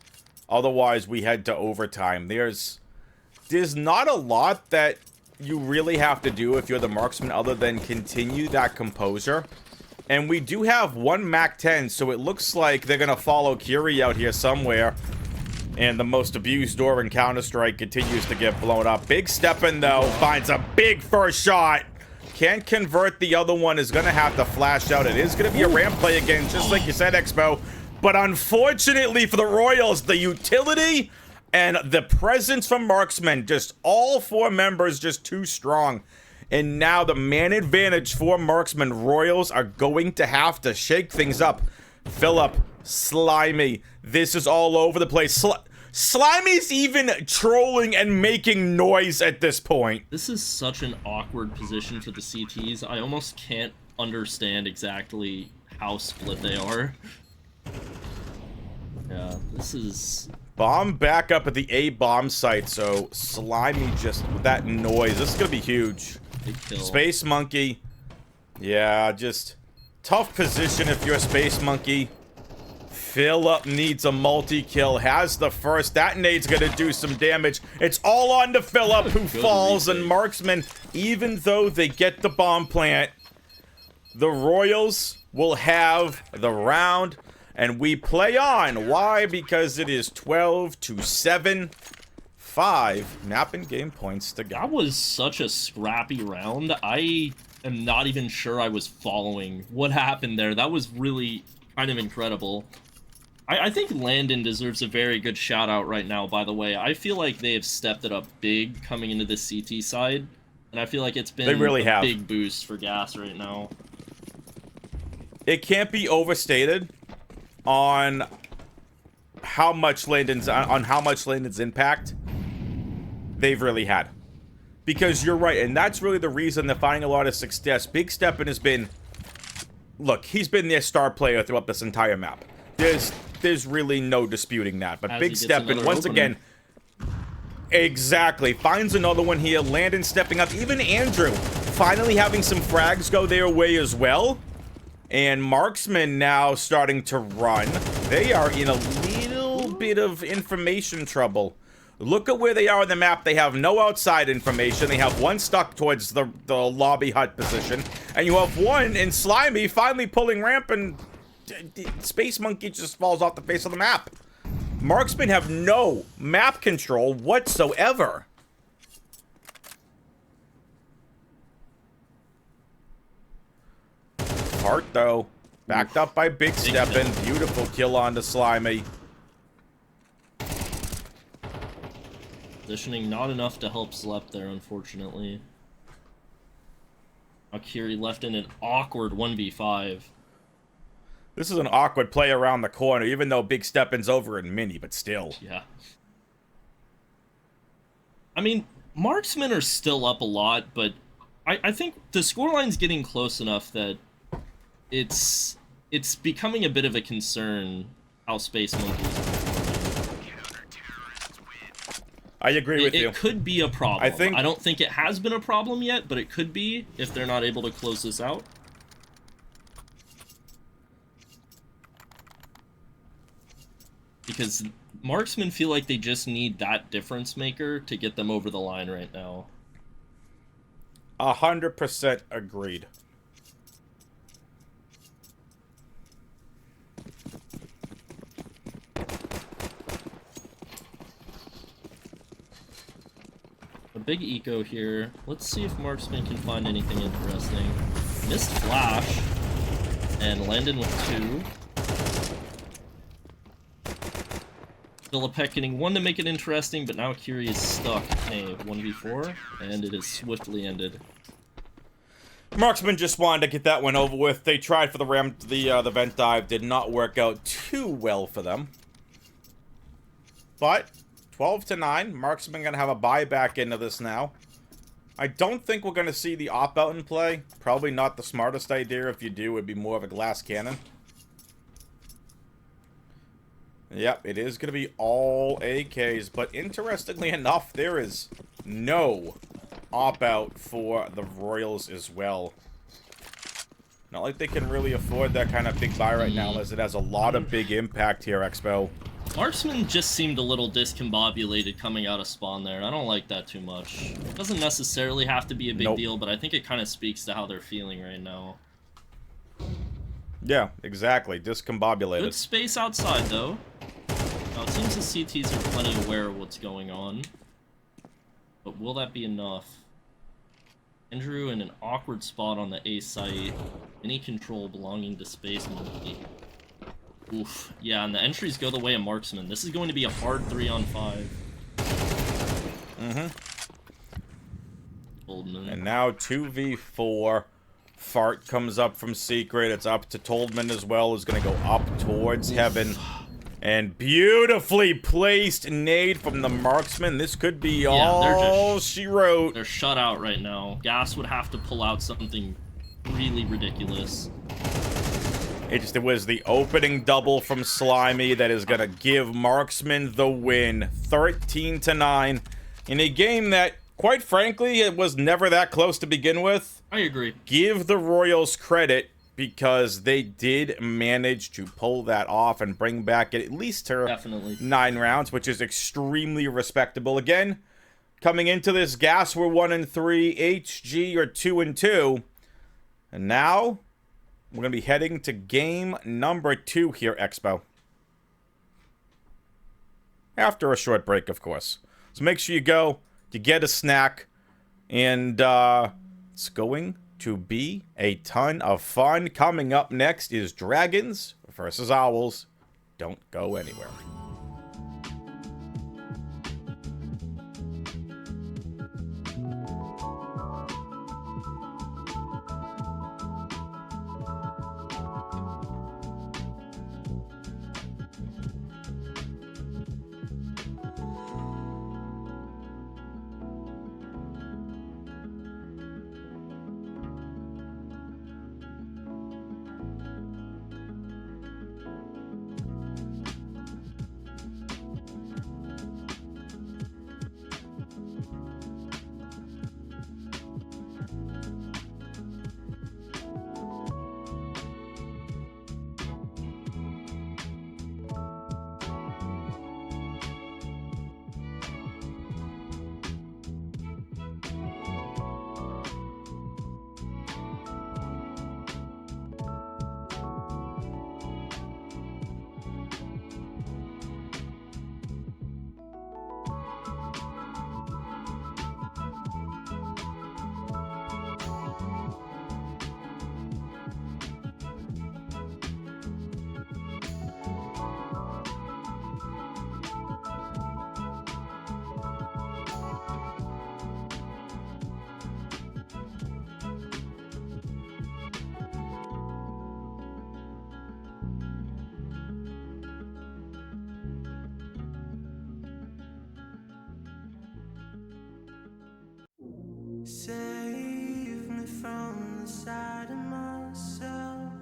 Speaker 3: Otherwise, we head to overtime. There's not a lot that you really have to do if you're the marksman other than continue that composure. And we do have one MAC-10, so it looks like they're going to follow Curie out here somewhere. And the most abused door in Counter-Strike continues to get blown up. Big Steppin', though, finds a big first shot. Can't convert. The other one is going to have to flash out. It is going to be a ramp play again, just like you said, Expo. But unfortunately for the Royals, the utility and the presence from Marksmen, just all 4 members just too strong. And now the man advantage for Marksmen. Royals are going to have to shake things up. Phillip, Slimy, this is all over the place. Slimy's even trolling and making noise at this point.
Speaker 2: This is such an awkward position for the CTs. I almost can't understand exactly how split they are. Yeah, this is...
Speaker 3: Bomb back up at the A bomb site, so Slimy just with that noise. This is gonna be huge.
Speaker 2: Big kill.
Speaker 3: Space Monkey. Yeah, just tough position if you're a Space Monkey. Phillip needs a multi-kill. Has the first. That nade's gonna do some damage. It's all on to Phillip, who falls, and Marksman, even though they get the bomb plant, the Royals will have the round. And we play on. Why? Because it is 12-7. 5 map and game points to go.
Speaker 2: That was such a scrappy round. I am not even sure I was following what happened there. That was really kind of incredible. I think Landon deserves a very good shout out right now, by the way. I feel like they have stepped it up big coming into the CT side. And I feel like it's been a big boost for Gas right now.
Speaker 3: It can't be overstated on how much Landon's impact they've really had. Because you're right, and that's really the reason they're finding a lot of success. Big Steppin' has been, look, he's been their star player throughout this entire map. There's really no disputing that. But Big Steppin', once again, exactly, finds another one here. Landon stepping up. Even Andrew finally having some frags go their way as well. And Marksmen now starting to run. They are in a little bit of information trouble. Look at where they are on the map. They have no outside information. They have one stuck towards the lobby hut position. And you have one in Slimy finally pulling ramp, and Space Monkey just falls off the face of the map. Marksmen have no map control whatsoever. Hart, though, backed up by Big Steppin'. Beautiful kill onto Slimy.
Speaker 2: Positioning not enough to help Slep there, unfortunately. Akiri left in an awkward 1v5.
Speaker 3: This is an awkward play around the corner, even though Big Steppin's over in mini, but still.
Speaker 2: Yeah. I mean, Marksmen are still up a lot, but I think the scoreline's getting close enough that it's becoming a bit of a concern how Space Monkeys are performing.
Speaker 3: I agree with you.
Speaker 2: It could be a problem.
Speaker 3: I
Speaker 2: don't think it has been a problem yet, but it could be if they're not able to close this out. Because Marksmen feel like they just need that difference maker to get them over the line right now.
Speaker 3: 100% agreed.
Speaker 2: A big eco here. Let's see if Marksman can find anything interesting. Missed flash. And Landon with 2. Philippek getting 1 to make it interesting, but now Kiri is stuck in a 1v4, and it is swiftly ended.
Speaker 3: Marksman just wanted to get that one over with. They tried for the vent dive, did not work out too well for them. But 12-9, Marksman gonna have a buyback into this now. I don't think we're gonna see the op out in play. Probably not the smartest idea. If you do, it'd be more of a glass cannon. Yep, it is going to be all AKs, but interestingly enough, there is no op-out for the Royals as well. Not like they can really afford that kind of big buy right now, as it has a lot of big impact here, Expo.
Speaker 2: Marksmen just seemed a little discombobulated coming out of spawn there. I don't like that too much. It doesn't necessarily have to be a big deal, but I think it kind of speaks to how they're feeling right now.
Speaker 3: Yeah, exactly. Discombobulated.
Speaker 2: Good space outside, though. Now, it seems the CTs are plenty aware of what's going on. But will that be enough? Andrew in an awkward spot on the A site. Any control belonging to Space Monkey. Oof. Yeah, and the entries go the way of Marksman. This is going to be a hard 3-on-5.
Speaker 3: And now 2v4. Fart comes up from Secret. It's up to Toldman as well, who's going to go up towards Heaven. And beautifully placed nade from the Marksman. This could be all she wrote.
Speaker 2: They're shut out right now. Gas would have to pull out something really ridiculous.
Speaker 3: It was the opening double from Slimy that is going to give Marksman the win. 13-9 in a game that, quite frankly, it was never that close to begin with.
Speaker 2: I agree.
Speaker 3: Give the Royals credit because they did manage to pull that off and bring back at least to 9 rounds, which is extremely respectable. Again, coming into this, Gas were 1-3, HG are 2-2. And now we're going to be heading to game number 2 here, Expo. After a short break, of course. So make sure you go, you get a snack, and it's going to be a ton of fun. Coming up next is Dragons versus Owls. Don't go anywhere.
Speaker 1: Save me from the side of myself.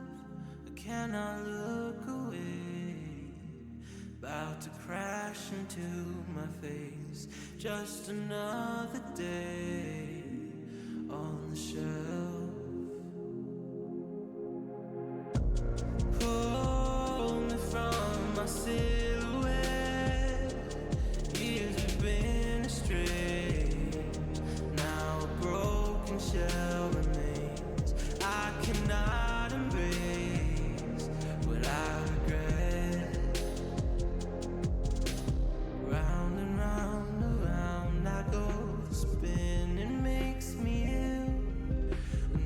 Speaker 1: I cannot look away. About to crash into my face. Just another day on the shelf. Pull me from my silhouette. Years we've been astray. Shell remains. I cannot embrace what I regret. Round and round, around I go. The spinning makes me ill.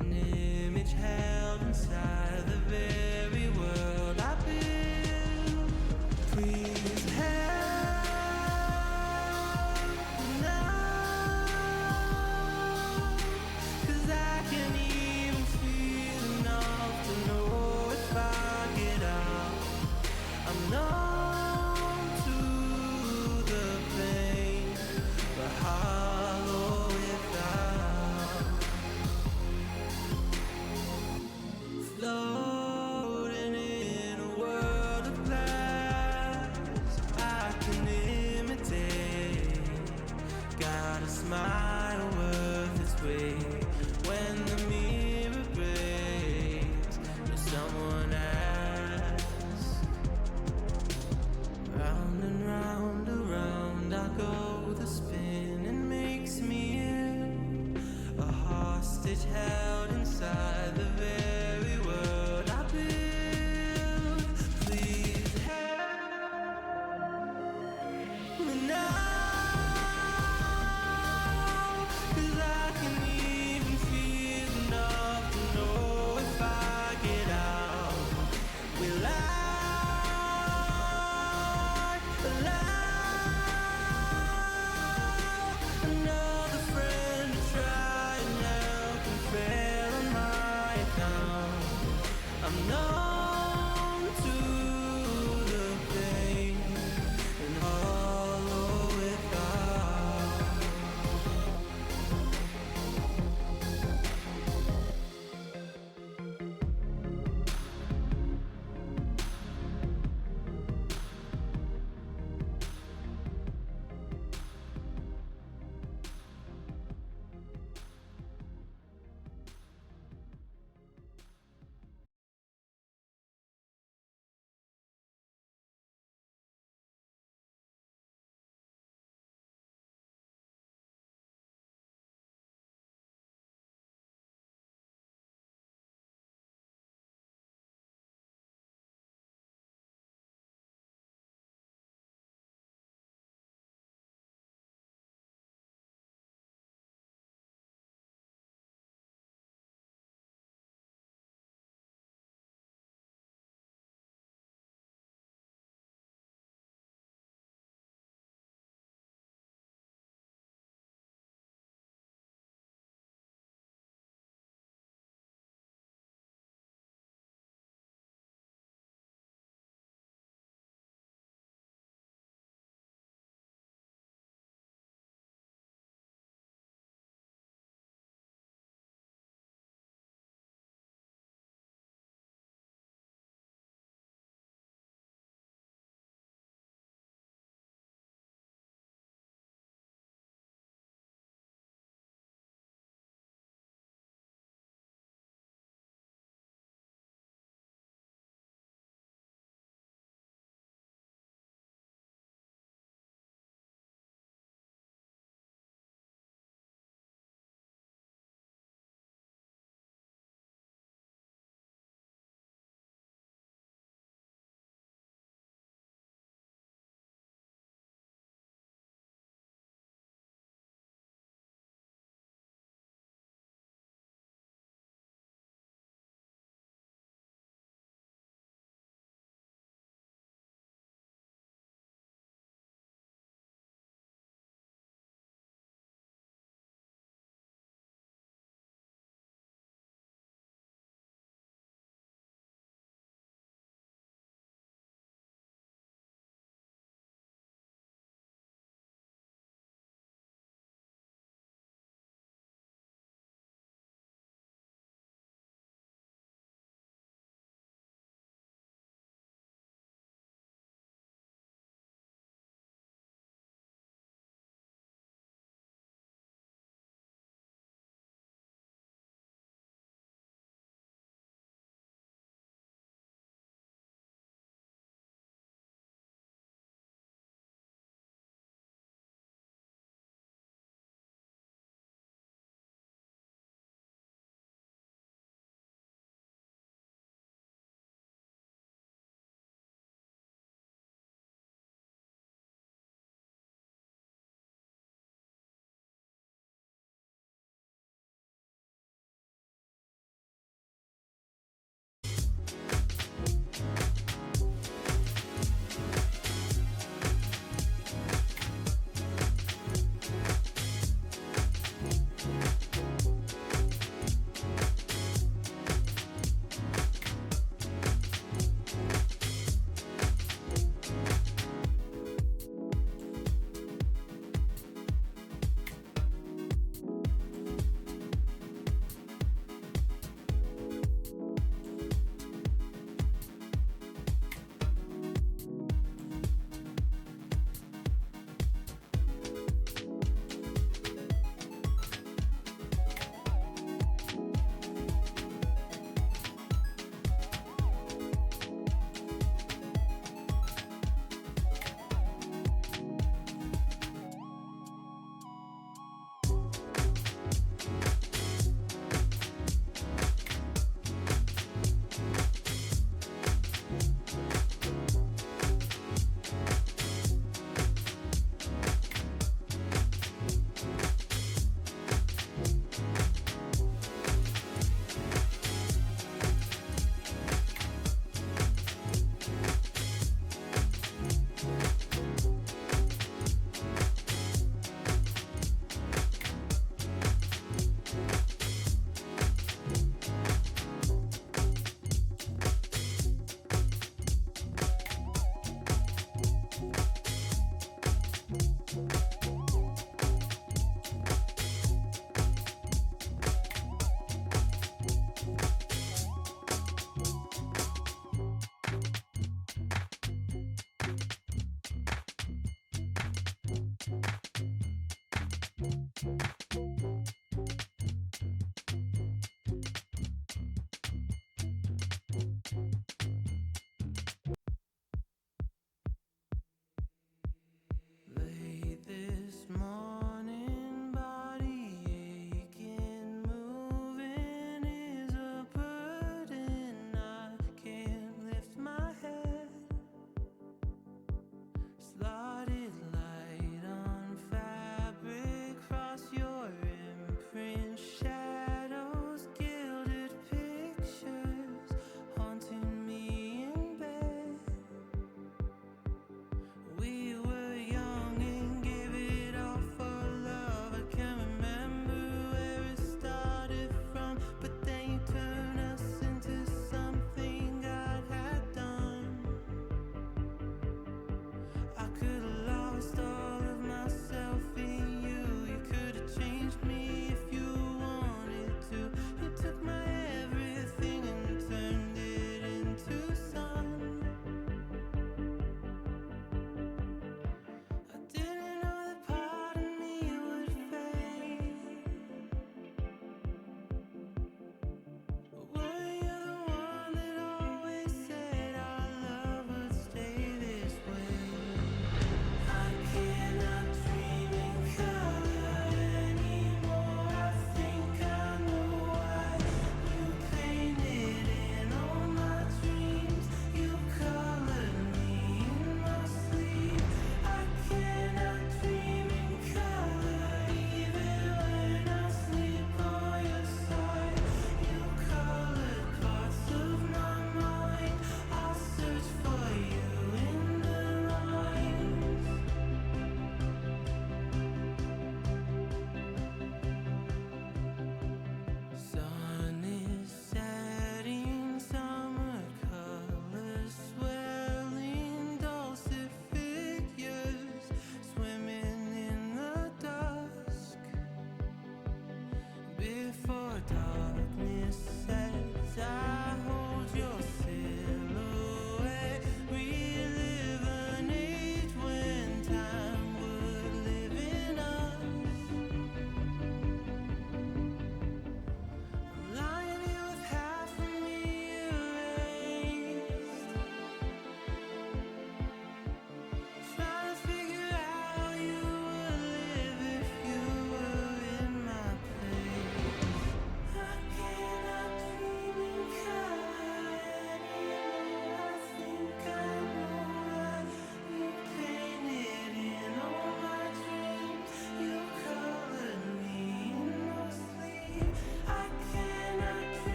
Speaker 1: An image held inside the very world I build. Please help now. I can't even feel enough to know if I get out. I'm numb to the pain, but hollow without. Floating in a world of glass, I can imitate. Got a smile worth its weight. When the mirror breaks, will someone ask? Round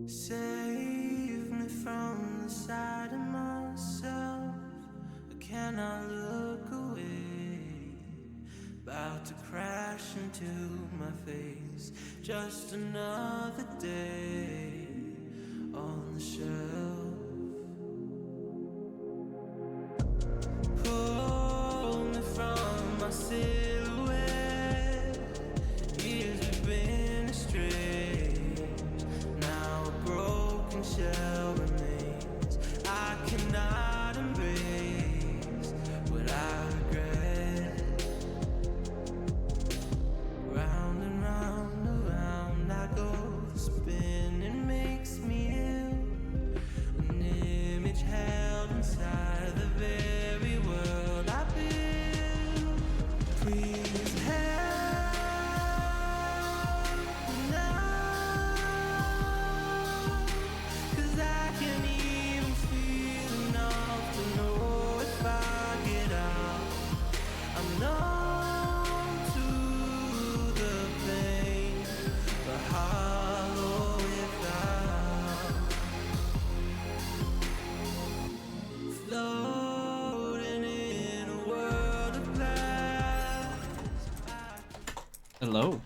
Speaker 1: Save me from the side of myself. I cannot look away. About to crash into my face. Just another day on the shelf. Pull me from my silhouette. Years we've been estranged. Now a broken shell remains. I cannot embrace what I regret. Round and round, around I go. The spinning makes me ill. An image held inside the very world I build. Please help me now, 'cause I can't even feel enough to know if I get out. I'm numb to the pain, but hollow without. Floating in a world of glass.
Speaker 2: Hello.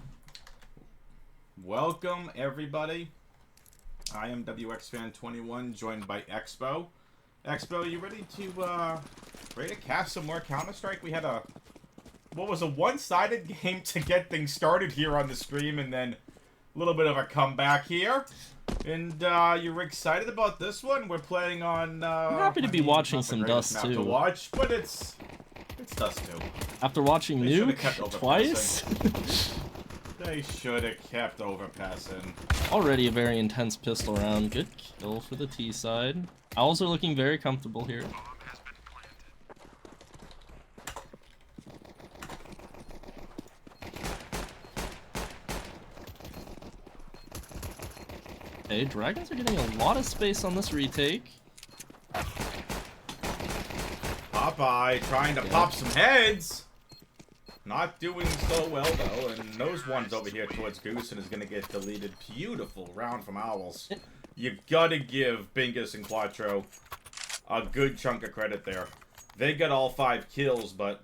Speaker 3: Welcome, everybody. I am WXFan21, joined by Expo. Expo, you ready to cast some more Counter-Strike? We had a one-sided game to get things started here on the stream, and then a little bit of a comeback here. And you're excited about this one? We're playing on.
Speaker 2: I'm happy to be watching some Dust
Speaker 3: map to
Speaker 2: too.
Speaker 3: watch, but it's Dust 2.
Speaker 2: After watching
Speaker 3: They should've kept
Speaker 2: Nuke
Speaker 3: overpassing.
Speaker 2: twice.
Speaker 3: They should have kept overpassing.
Speaker 2: Already a very intense pistol round. Good kill for the T side. Owls are looking very comfortable here. Okay, Dragons are getting a lot of space on this retake.
Speaker 3: Popeye trying to pop some heads. Not doing so well, though, and those ones over here towards Goose and is going to get deleted. Beautiful round from Owls. You gotta give Bingus and Quattro a good chunk of credit there. They got all 5 kills, but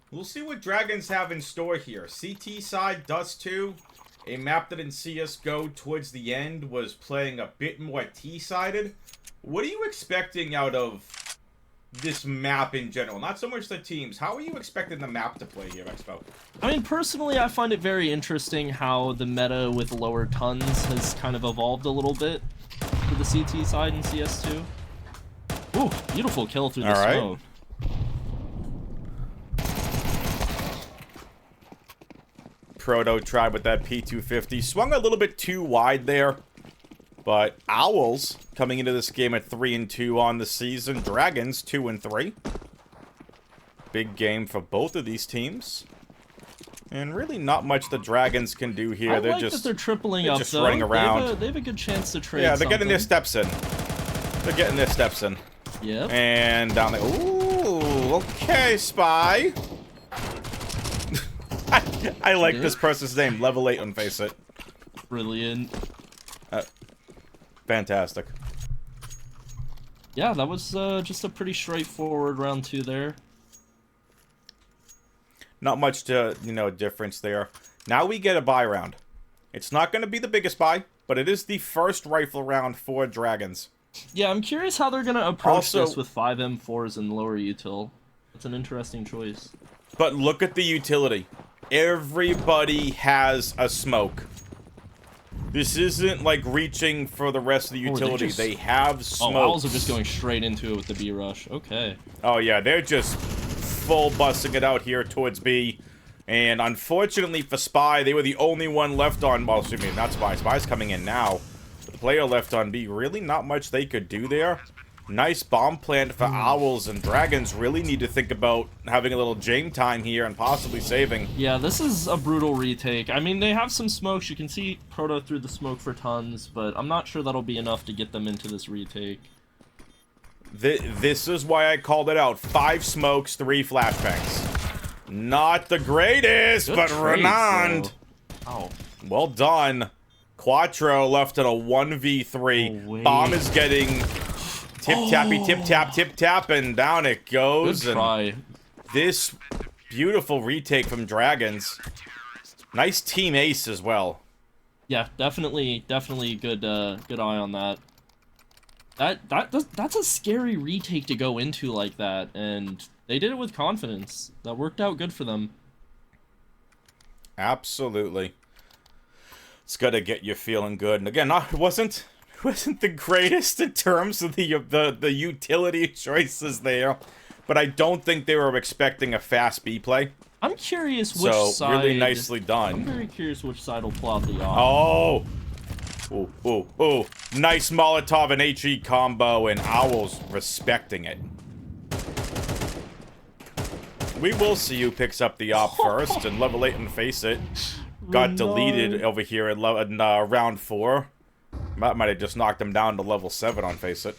Speaker 3: we'll see what Dragons have in store here. CT side, Dust 2, a map that in CSGO towards the end was playing a bit more T-sided. What are you expecting out of this map in general? Not so much the teams. How are you expecting the map to play here, Expo?
Speaker 2: I mean, personally, I find it very interesting how the meta with lower tons has kind of evolved a little bit for the CT side in CS2. Ooh, beautiful kill through the smoke.
Speaker 3: Proto tried with that P250. Swung a little bit too wide there. But Owls coming into this game at 3-2 on the season. Dragons 2-3. Big game for both of these teams. And really not much the Dragons can do here.
Speaker 2: I
Speaker 3: they're
Speaker 2: like
Speaker 3: just
Speaker 2: that they're tripling up,
Speaker 3: just
Speaker 2: though.
Speaker 3: running around.
Speaker 2: They have a good chance to trade.
Speaker 3: Yeah, they're getting their steps in. They're getting their steps in.
Speaker 2: Yep.
Speaker 3: And down there. Ooh, okay, Spy. I like this person's name. Level 8 on Face It.
Speaker 2: Brilliant.
Speaker 3: Fantastic.
Speaker 2: Yeah, that was just a pretty straightforward round 2 there.
Speaker 3: Not much to, difference there. Now we get a buy round. It's not going to be the biggest buy, but it is the first rifle round for Dragons.
Speaker 2: Yeah, I'm curious how they're going to approach
Speaker 3: Also,
Speaker 2: this with 5 M4s and lower util. That's an interesting choice.
Speaker 3: But look at the utility. Everybody has a smoke. This isn't like reaching for the rest of the utility. They have smoke.
Speaker 2: Oh, Owls are just going straight into it with the B rush. Okay.
Speaker 3: Oh, yeah, they're just full busting it out here towards B. And unfortunately for Spy, they were the only one left on... Well, excuse me, not Spy. Spy's coming in now. But the player left on B, really not much they could do there. Nice bomb plant for Owls, and Dragons really need to think about having a little Jame time here and possibly saving.
Speaker 2: Yeah, this is a brutal retake. I mean, they have some smokes. You can see Proto through the smoke for tons, but I'm not sure that'll be enough to get them into this retake.
Speaker 3: This is why I called it out. 5 smokes, 3 flashbangs. Not the greatest, but renowned.
Speaker 2: Oh.
Speaker 3: Well done. Quattro left in a 1v3.
Speaker 2: Oh,
Speaker 3: Bomb is getting tip-tappy, tip-tap, tip-tap, and down it goes.
Speaker 2: Good try.
Speaker 3: And this beautiful retake from Dragons. Nice team ace as well.
Speaker 2: Yeah, definitely good good eye on that. That's a scary retake to go into like that, and they did it with confidence. That worked out good for them.
Speaker 3: Absolutely. It's gotta get you feeling good. And again, it wasn't the greatest in terms of the utility choices there, but I don't think they were expecting a fast B play.
Speaker 2: I'm curious which side.
Speaker 3: Really nicely done.
Speaker 2: I'm very curious which side will pull out the off.
Speaker 3: Oh! Ooh. Nice Molotov and HE combo, and Owls respecting it. We will see who picks up the op first, and level 8 and Face It got deleted over here in round 4. That might have just knocked him down to level 7 on Face It.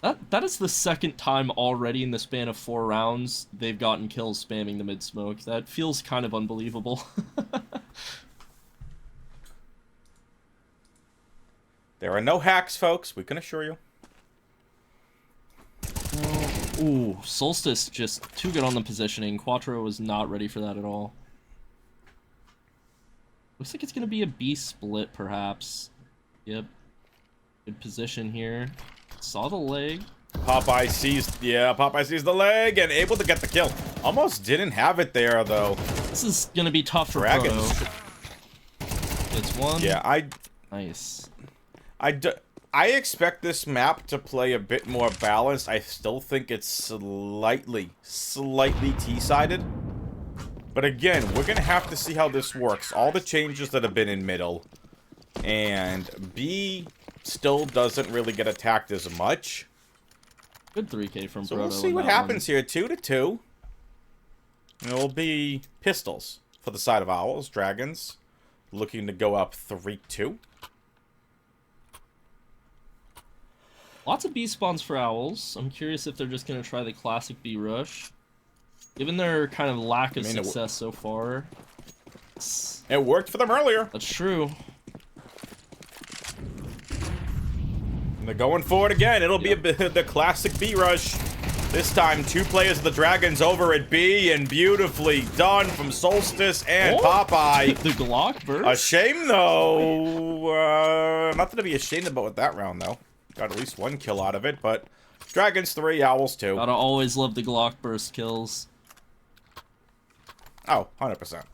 Speaker 2: That is the second time already in the span of 4 rounds they've gotten kills spamming the mid-smoke. That feels kind of unbelievable.
Speaker 3: There are no hacks, folks, we can assure you.
Speaker 2: Ooh, Solstice just too good on the positioning. Quattro was not ready for that at all. Looks like it's going to be a B split, perhaps. Yep. Good position here. Saw the leg.
Speaker 3: Popeye sees the leg and able to get the kill. Almost didn't have it there, though.
Speaker 2: This is going to be tough for
Speaker 3: Dragons.
Speaker 2: Proto. It's one.
Speaker 3: Yeah,
Speaker 2: Nice.
Speaker 3: I expect this map to play a bit more balanced. I still think it's slightly T-sided. But again, we're going to have to see how this works. All the changes that have been in middle. And B still doesn't really get attacked as much.
Speaker 2: Good 3K from
Speaker 3: So
Speaker 2: Proto.
Speaker 3: we'll see what happens here. 2-2. It'll be pistols for the side of Owls. Dragons looking to go up 3-2.
Speaker 2: Lots of B spawns for Owls. I'm curious if they're just going to try the classic B rush. Given their kind of lack of success so far.
Speaker 3: It worked for them earlier.
Speaker 2: That's true.
Speaker 3: And they're going for it again. It'll be the classic B rush. This time, 2 players of the Dragons over at B, and beautifully done from Solstice and Popeye.
Speaker 2: The Glock burst?
Speaker 3: A shame, though. Nothing to be ashamed about with that round, though. Got at least 1 kill out of it, but Dragons 3, Owls 2.
Speaker 2: Gotta always love the Glock burst kills.
Speaker 3: Oh, 100%.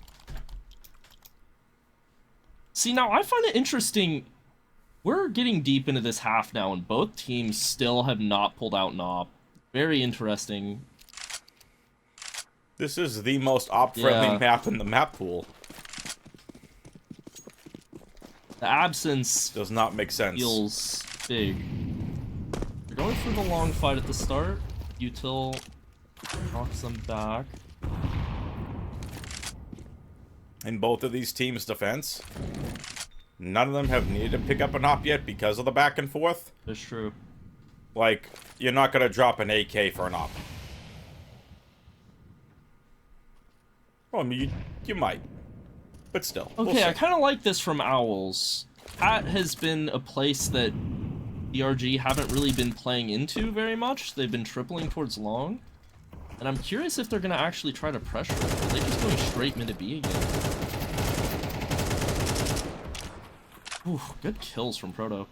Speaker 2: See, now I find it interesting. We're getting deep into this half now, and both teams still have not pulled out an op. Very interesting.
Speaker 3: This is the most op-friendly map in the map pool.
Speaker 2: The absence
Speaker 3: does not make sense.
Speaker 2: feels big. They're going for the long fight at the start. Util knocks them back.
Speaker 3: In both of these teams' defense, none of them have needed to pick up an op yet because of the back and forth.
Speaker 2: That's true.
Speaker 3: Like, you're not going to drop an AK for an op. Well, I mean, you might. But still.
Speaker 2: Okay, I kind of like this from Owls. That has been a place that DRG haven't really been playing into very much. They've been tripling towards long. And I'm curious if they're going to actually try to pressure it. Are they just going straight mid to B again? Ooh, good kills from Proto.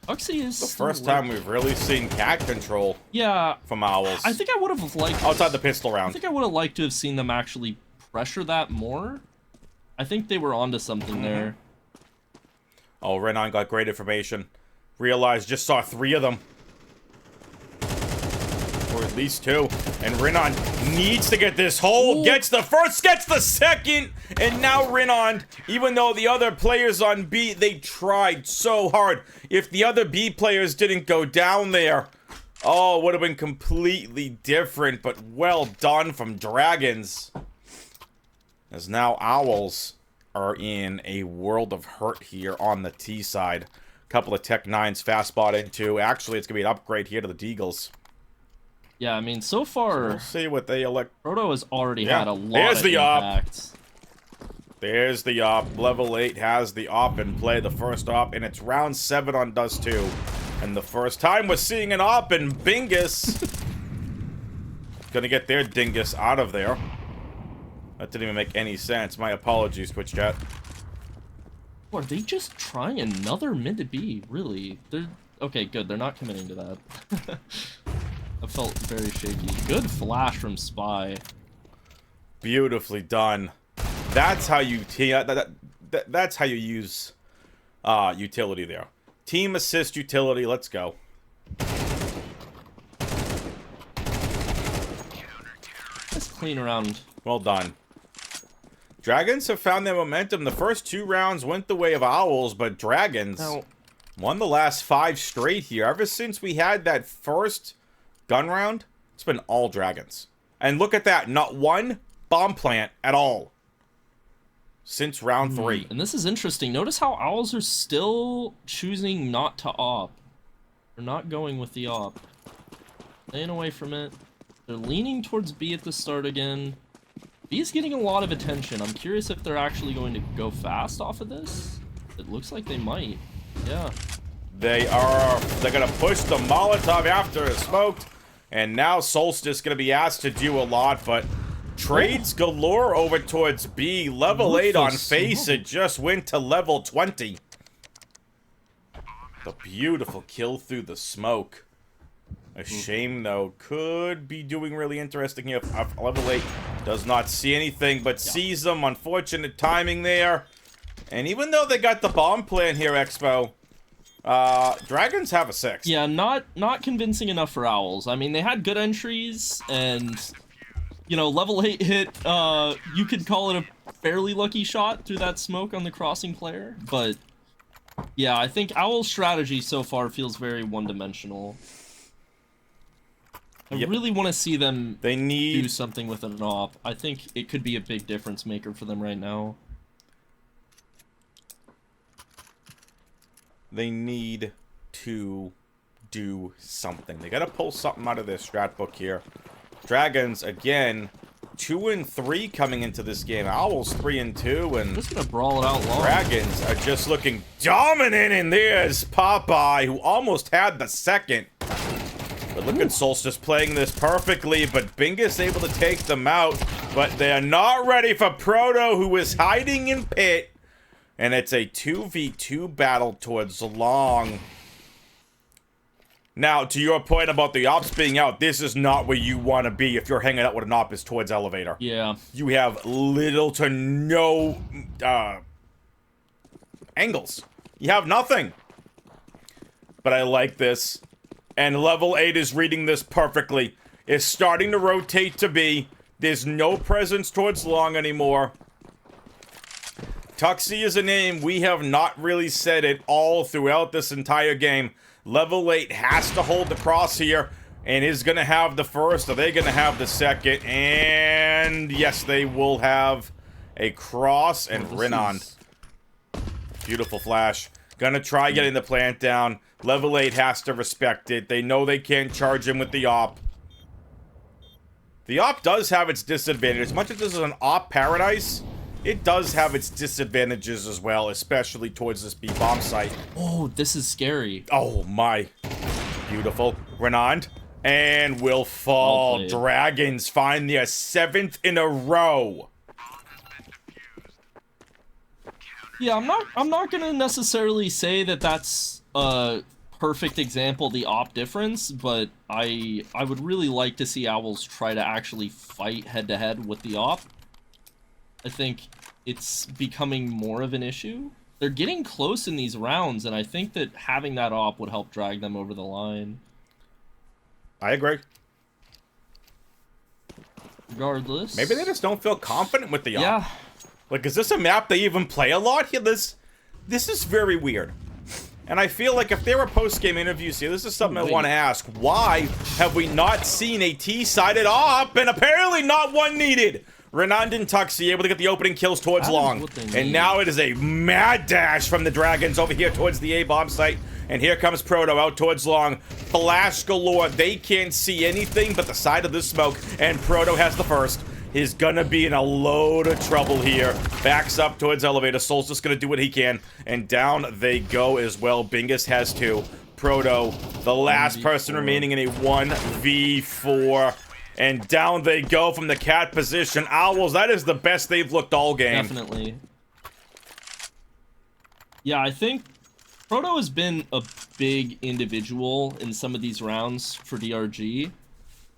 Speaker 2: Uxie is
Speaker 3: the first time we've really seen cat control.
Speaker 2: Yeah,
Speaker 3: from Owls.
Speaker 2: I think I would have liked
Speaker 3: outside the pistol round.
Speaker 2: I think I would have liked to have seen them actually pressure that more. I think they were onto something there.
Speaker 3: Oh, Renan got great information. Realized just saw 3 of them. Or at least 2. And Renan needs to get this hole. Ooh. Gets the first, gets the second. And now Renan, even though the other players on B, they tried so hard. If the other B players didn't go down there, oh, it would have been completely different. But well done from Dragons. As now Owls are in a world of hurt here on the T side. Couple of Tech 9s fast spot into. Actually, it's going to be an upgrade here to the Deagles.
Speaker 2: Yeah, I mean, so far...
Speaker 3: So we'll see what they elect.
Speaker 2: Proto has already had a lot of impact.
Speaker 3: There's the op. Level 8 has the op in play. The first op, and it's round 7 on Dust 2. And the first time we're seeing an op in Bingus. Gonna get their dingus out of there. That didn't even make any sense. My apologies, Twitch chat.
Speaker 2: Are they just trying another mid to B? Really? They're okay. Good. They're not committing to that. I felt very shaky. Good flash from Spy.
Speaker 3: Beautifully done. That's how you that's how you use utility there. Team assist utility. Let's go.
Speaker 2: Let's clean around.
Speaker 3: Well done. Dragons have found their momentum. The first 2 rounds went the way of Owls, but Dragons won the last 5 straight here. Ever since we had that first gun round, it's been all Dragons. And look at that. Not one bomb plant at all. Since round 3.
Speaker 2: And this is interesting. Notice how Owls are still choosing not to op. They're not going with the op. Staying away from it. They're leaning towards B at the start again. B is getting a lot of attention. I'm curious if they're actually going to go fast off of this. It looks like they might. Yeah.
Speaker 3: They're going to push the Molotov after it's smoked. And now Solstice going to be asked to do a lot, but trades galore over towards B. Level 8 on face. It just went to level 20. The beautiful kill through the smoke. A shame, though. Could be doing really interesting here if level 8 does not see anything, but sees them. Unfortunate timing there. And even though they got the bomb plan here, Expo, Dragons have a 6.
Speaker 2: Yeah, not convincing enough for Owls. I mean, they had good entries, and, you know, level 8 hit, you could call it a fairly lucky shot through that smoke on the crossing player, but, yeah, I think Owl's strategy so far feels very one-dimensional. I really want to see them do something with an op. I think it could be a big difference maker for them right now.
Speaker 3: They need to do something. They gotta pull something out of their strat book here. Dragons, again, 2 and 3 coming into this game. Owls 3 and 2, and
Speaker 2: just gonna brawl it out long.
Speaker 3: Dragons are just looking dominant, and there's Popeye, who almost had the second. But look at Solstice playing this perfectly, but Bingus able to take them out. But they are not ready for Proto, who is hiding in pit. And it's a 2v2 battle towards long. Now, to your point about the ops being out, this is not where you want to be if you're hanging out with an op is towards elevator.
Speaker 2: Yeah.
Speaker 3: You have little to no angles. You have nothing. But I like this. And level 8 is reading this perfectly. It's starting to rotate to B. There's no presence towards long anymore. Tuxie is a name we have not really said it all throughout this entire game. Level 8 has to hold the cross here and is going to have the first. Are they going to have the second? And yes, they will have a cross and Radon. Beautiful flash. Gonna try getting the plant down. Level 8 has to respect it. They know they can't charge him with the op. The op does have its disadvantages. As much as this is an op paradise, it does have its disadvantages as well, especially towards this B-bomb site.
Speaker 2: Oh, this is scary.
Speaker 3: Oh my. Beautiful. Radon. And will fall.
Speaker 2: Well
Speaker 3: Dragons find their 7th in a row.
Speaker 2: Yeah, I'm not gonna necessarily say that that's a perfect example of the op difference, but I would really like to see Owls try to actually fight head-to-head with the op. I think it's becoming more of an issue. They're getting close in these rounds, and I think that having that op would help drag them over the line.
Speaker 3: I agree.
Speaker 2: Regardless.
Speaker 3: Maybe they just don't feel confident with the op.
Speaker 2: Yeah.
Speaker 3: Like, is this a map they even play a lot here? This is very weird. And I feel like if there were post-game interviews here, this is something I want to ask. Why have we not seen a T-sided op, and apparently not one needed? Radon and Tuxie able to get the opening kills towards long. And now it is a mad dash from the Dragons over here towards the A-bomb site. And here comes Proto out towards long. Flash galore. They can't see anything but the side of the smoke. And Proto has the first. He's gonna be in a load of trouble here. Backs up towards elevator. Soul's just gonna do what he can. And down they go as well. Bingus has 2. Proto, the last person remaining in a 1v4. And down they go from the cat position. Owls, that is the best they've looked all game.
Speaker 2: Definitely. Yeah, I think Proto has been a big individual in some of these rounds for DRG.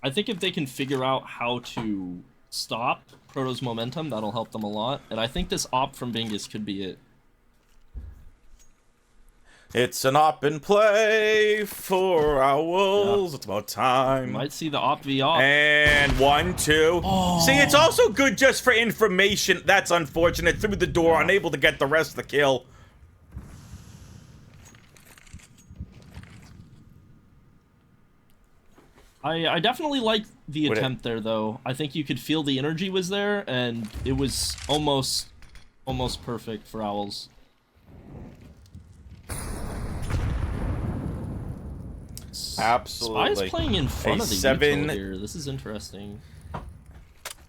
Speaker 2: I think if they can figure out how to stop Proto's momentum, that'll help them a lot. And I think this op from Bingus could be it.
Speaker 3: It's an op in play for Owls. Yeah. It's about time.
Speaker 2: Might see the op v op.
Speaker 3: And 1, 2. Oh. See, it's also good just for information. That's unfortunate. Through the door, unable to get the rest of the kill.
Speaker 2: I definitely like the attempt there, though. I think you could feel the energy was there, and it was almost perfect for Owls.
Speaker 3: Absolutely.
Speaker 2: Spy's playing in front of the util here. This is interesting.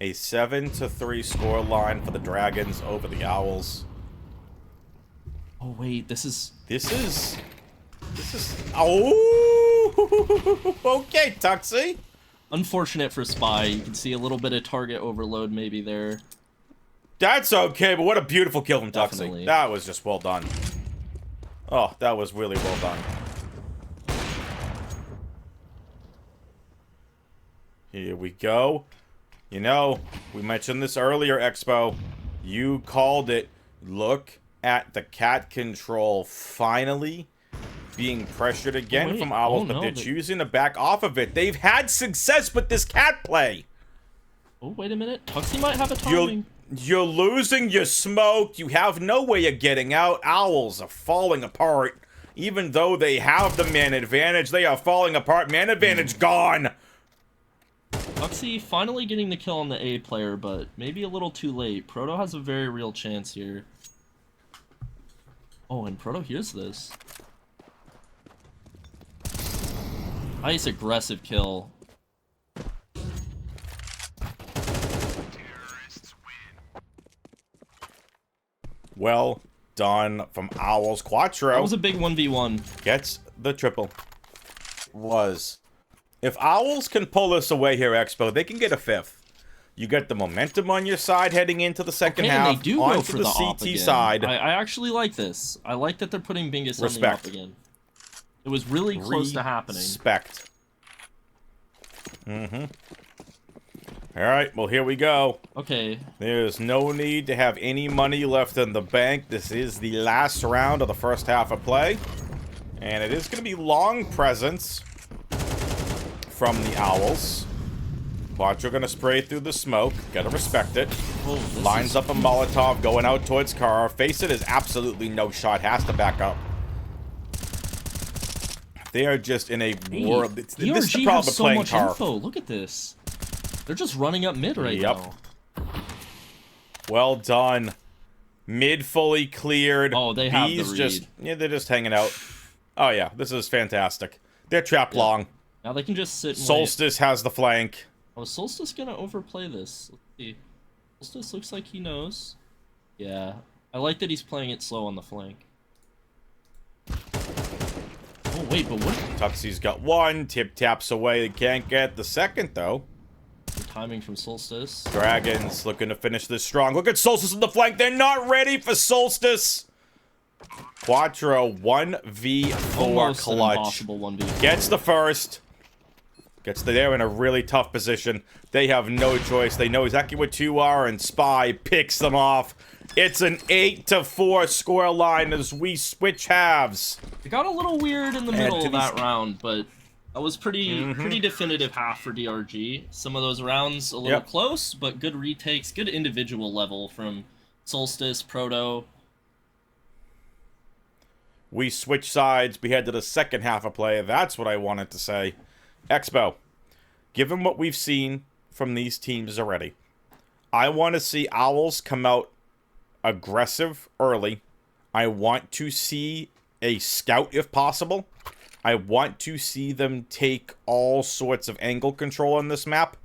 Speaker 3: A 7-3 score line for the Dragons over the Owls.
Speaker 2: Oh wait, this is.
Speaker 3: Oh, okay, Tuxie.
Speaker 2: Unfortunate for Spy. You can see a little bit of target overload maybe there.
Speaker 3: That's okay, but what a beautiful kill from Tuxie.
Speaker 2: Definitely.
Speaker 3: That was just well done. Oh, that was really well done. Here we go. You know, we mentioned this earlier, Expo. You called it. Look at the cat control finally being pressured again from Owls, but they're choosing to back off of it. They've had success with this cat play.
Speaker 2: Oh, wait a minute. Tuxie might have a timing.
Speaker 3: You're losing your smoke. You have no way of getting out. Owls are falling apart. Even though they have the man advantage, they are falling apart. Man advantage gone.
Speaker 2: Tuxie finally getting the kill on the A player, but maybe a little too late. Proto has a very real chance here. Oh, and Proto hears this. Nice aggressive kill.
Speaker 3: Well done from Owls. Quattro.
Speaker 2: That was a big 1v1.
Speaker 3: Gets the triple. If Owls can pull this away here, Expo, they can get a 5th. You get the momentum on your side heading into the second half.
Speaker 2: And they do go for the op
Speaker 3: CT
Speaker 2: again.
Speaker 3: side.
Speaker 2: I actually like this. I like that they're putting Bingus on the op again. It was really close to happening.
Speaker 3: Respect. Alright, well, here we go.
Speaker 2: Okay.
Speaker 3: There's no need to have any money left in the bank. This is the last round of the first half of play. And it is going to be long presence from the Owls. Quattro gonna spray through the smoke. Gotta respect it.
Speaker 2: Oh,
Speaker 3: Lines up a Molotov going out towards car. Face it is absolutely no shot. Has to back up. They are just in a world. This is the problem with playing car.
Speaker 2: Info. Look at this. They're just running up mid right now.
Speaker 3: Well done. Mid fully cleared.
Speaker 2: Oh, they have the read.
Speaker 3: Just, yeah, they're just hanging out. Oh yeah, this is fantastic. They're trapped long.
Speaker 2: Now they can just sit and
Speaker 3: Solstice has the flank.
Speaker 2: Oh, is Solstice gonna overplay this? Let's see. Solstice looks like he knows. Yeah. I like that he's playing it slow on the flank. Oh, wait, but what?
Speaker 3: Tuxie's got one. Tip taps away. They can't get the second, though.
Speaker 2: The timing from Solstice.
Speaker 3: Dragons looking to finish this strong. Look at Solstice on the flank. They're not ready for Solstice. Quattro 1v4
Speaker 2: Almost
Speaker 3: clutch.
Speaker 2: an impossible 1v4.
Speaker 3: Gets the first. Gets there in a really tough position. They have no choice. They know exactly what 2 are, and Spy picks them off. It's an 8-4 score line as we switch halves.
Speaker 2: It got a little weird in the middle of that round, but that was pretty definitive half for DRG. Some of those rounds a little close, but good retakes, good individual level from Solstice, Proto.
Speaker 3: We switch sides. We head to the second half of play. That's what I wanted to say. Expo, given what we've seen from these teams already, I want to see Owls come out aggressive early. I want to see a scout if possible. I want to see them take all sorts of angle control on this map.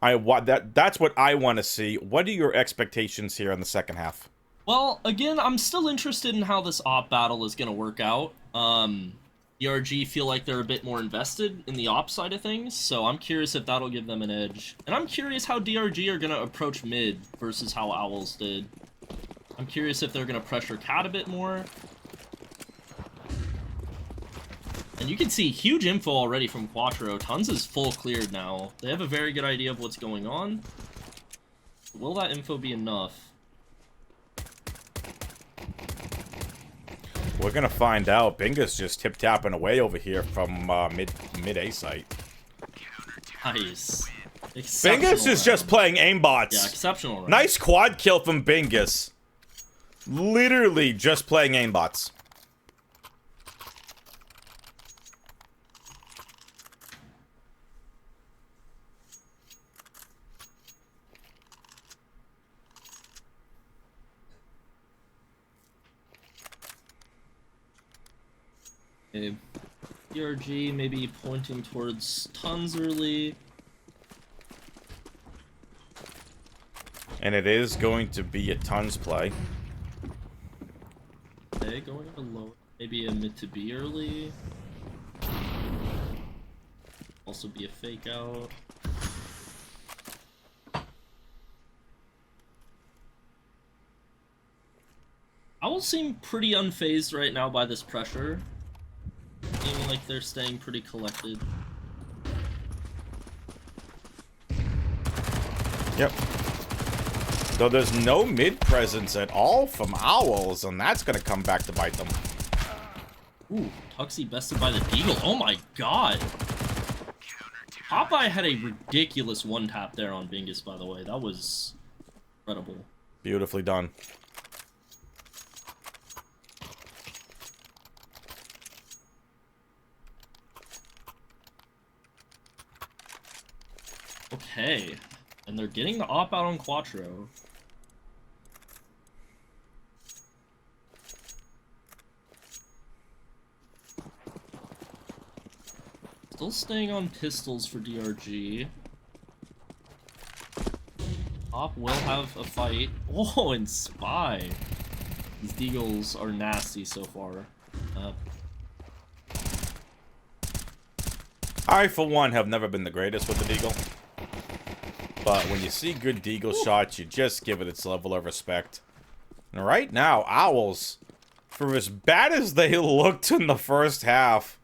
Speaker 3: That's what I want to see. What are your expectations here in the second half?
Speaker 2: Well, again, I'm still interested in how this op battle is going to work out. DRG feel like they're a bit more invested in the op side of things, so I'm curious if that'll give them an edge. And I'm curious how DRG are going to approach mid versus how Owls did. I'm curious if they're going to pressure Cat a bit more. And you can see huge info already from Quattro. Tons is full cleared now. They have a very good idea of what's going on. Will that info be enough?
Speaker 3: We're gonna find out. Binga's just tip-tapping away over here from mid A site.
Speaker 2: Nice.
Speaker 3: Bingus is just playing aimbots.
Speaker 2: Yeah, exceptional round.
Speaker 3: Nice quad kill from Bingus. Literally just playing aimbots.
Speaker 2: DRG maybe pointing towards tons early.
Speaker 3: And it is going to be a tons play.
Speaker 2: Okay, going a low. Maybe a mid to B early. Also be a fake out. Owls seem pretty unfazed right now by this pressure. Seeming like they're staying pretty collected.
Speaker 3: Yep. Though there's no mid presence at all from Owls, and that's gonna come back to bite them.
Speaker 2: Ooh, Tuxie bested by the Deagle. Oh my god! Popeye had a ridiculous one-tap there on Bingus, by the way. That was incredible.
Speaker 3: Beautifully done.
Speaker 2: Okay, and they're getting the op out on Quattro. Still staying on pistols for DRG. Op will have a fight. Oh, and Spy. These Deagles are nasty so far.
Speaker 3: I, for one, have never been the greatest with the Deagle. But when you see good Deagle shots, you just give it its level of respect. And right now, Owls, for as bad as they looked in the first half,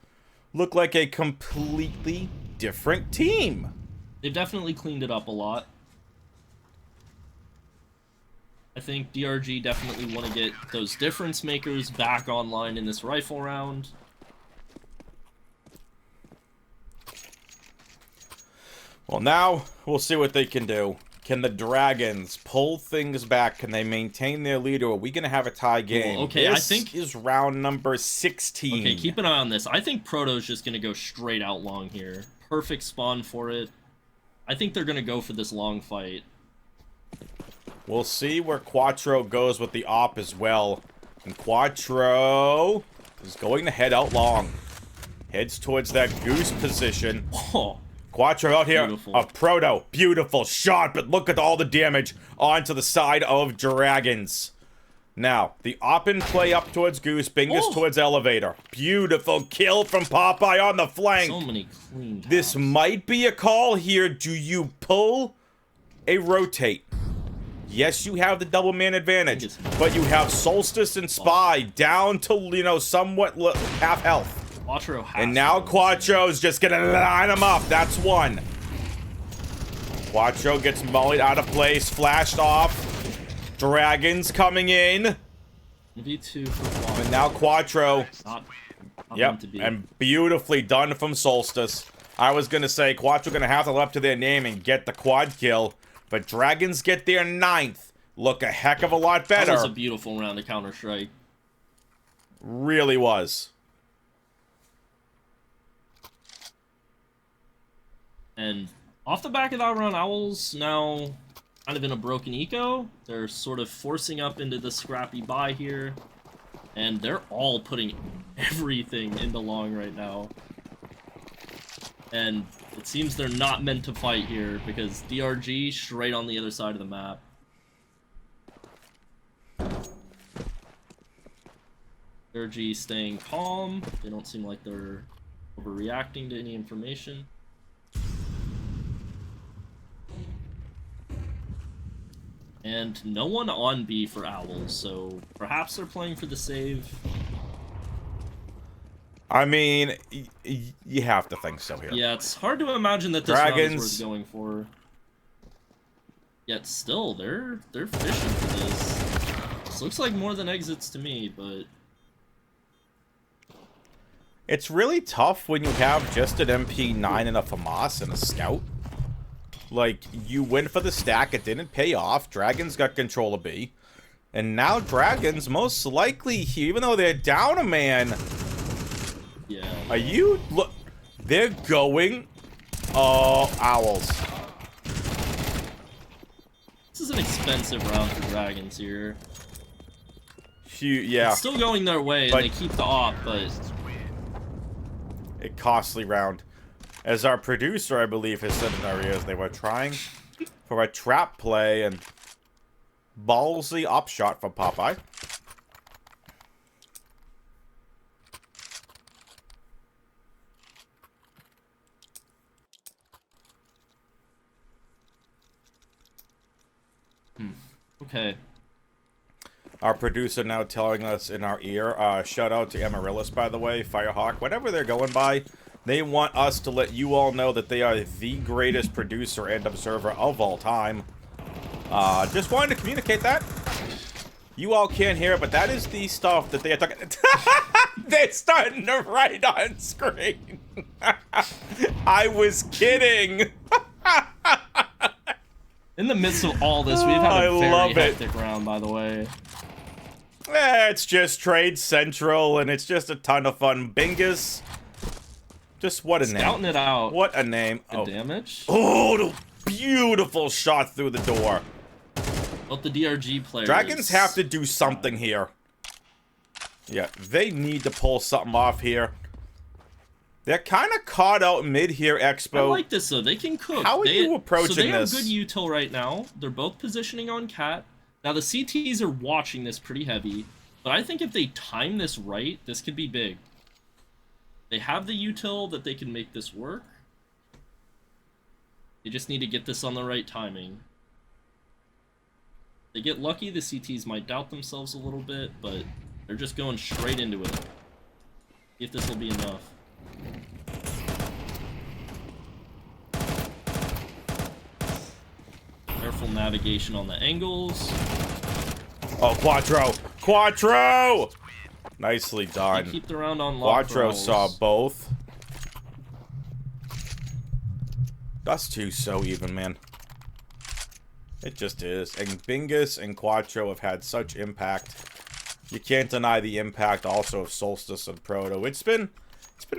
Speaker 3: look like a completely different team.
Speaker 2: They've definitely cleaned it up a lot. I think DRG definitely want to get those difference makers back online in this rifle round.
Speaker 3: Well, now we'll see what they can do. Can the Dragons pull things back? Can they maintain their lead, or are we going to have a tie game?
Speaker 2: Well, okay,
Speaker 3: this
Speaker 2: I think
Speaker 3: is round number 16.
Speaker 2: Okay, keep an eye on this. I think Proto's just going to go straight out long here. Perfect spawn for it. I think they're going to go for this long fight.
Speaker 3: We'll see where Quattro goes with the op as well. And Quattro is going to head out long. Heads towards that goose position.
Speaker 2: Oh,
Speaker 3: Quattro out here.
Speaker 2: beautiful.
Speaker 3: A Proto. Beautiful shot, but look at all the damage onto the side of Dragons. Now, the op in play up towards Goose, Bingus towards Elevator. Beautiful kill from Popeye on the flank.
Speaker 2: So many clean taps.
Speaker 3: This might be a call here. Do you pull a rotate? Yes, you have the double man advantage, but you have Solstice and Spy down to, you know, somewhat half health.
Speaker 2: Quattro has
Speaker 3: And now Quattro's just gonna line him up. That's one. Quattro gets mullied out of place, flashed off. Dragons coming in.
Speaker 2: V2 for Quattro.
Speaker 3: And now Quattro.
Speaker 2: Not
Speaker 3: Yep,
Speaker 2: meant to be.
Speaker 3: and beautifully done from Solstice. I was gonna say Quattro gonna have to live up to their name and get the quad kill, but Dragons get their 9th. Look a heck of a lot better.
Speaker 2: That was a beautiful round of Counter-Strike.
Speaker 3: Really was.
Speaker 2: And off the back of that round, Owls now kind of in a broken eco. They're sort of forcing up into the scrappy buy here. And they're all putting everything into long right now. And it seems they're not meant to fight here because DRG straight on the other side of the map. DRG staying calm. They don't seem like they're overreacting to any information. And no one on B for Owls, so perhaps they're playing for the save.
Speaker 3: I mean, you have to think so here.
Speaker 2: Yeah, it's hard to imagine that this round is worth going for. Yet still, they're fishing for this. This looks like more than exits to me, but
Speaker 3: It's really tough when you have just an MP9 and a FAMAS and a Scout. Like, you went for the stack, it didn't pay off, Dragons got control of B. And now Dragons, most likely, even though they're down a man...
Speaker 2: yeah.
Speaker 3: Are you... Look, they're going... Oh, Owls.
Speaker 2: This is an expensive round for Dragons here.
Speaker 3: Yeah.
Speaker 2: It's still going their way, and
Speaker 3: But-
Speaker 2: they keep the op, but...
Speaker 3: A costly round. As our producer, I believe, has said in our ears, they were trying for a trap play and ballsy up shot from Popeye.
Speaker 2: Okay.
Speaker 3: Our producer now telling us in our ear, shout out to Amaryllis, by the way, Firehawk, whatever they're going by, they want us to let you all know that they are the greatest producer and observer of all time. Just wanted to communicate that. You all can't hear it, but that is the stuff that they are talking... They're starting to write on screen. I was kidding.
Speaker 2: In the midst of all this, we've had a
Speaker 3: I
Speaker 2: very
Speaker 3: love it.
Speaker 2: hectic round, by the way.
Speaker 3: It's just Trade Central, and it's just a ton of fun. Bingus. Just what a name.
Speaker 2: Scouting it out.
Speaker 3: What a name.
Speaker 2: Good damage.
Speaker 3: Oh, the beautiful shot through the door.
Speaker 2: Both the DRG players.
Speaker 3: Dragons have to do something here. Yeah, they need to pull something off here. They're kind of caught out mid here, Expo.
Speaker 2: I like this, though. They can cook.
Speaker 3: How are you approaching
Speaker 2: So they
Speaker 3: this?
Speaker 2: have good util right now. They're both positioning on Cat. Now, the CTs are watching this pretty heavy. But I think if they time this right, this could be big. They have the util that they can make this work. They just need to get this on the right timing. They get lucky, the CTs might doubt themselves a little bit, but they're just going straight into it. See if this will be enough. Careful navigation on the angles.
Speaker 3: Oh, Quattro! Quattro! Nicely
Speaker 2: They
Speaker 3: done.
Speaker 2: keep the round on lock.
Speaker 3: Quattro saw both. Dust 2's so even, man. It just is. And Bingus and Quattro have had such impact. You can't deny the impact also of Solstice and Proto. It's been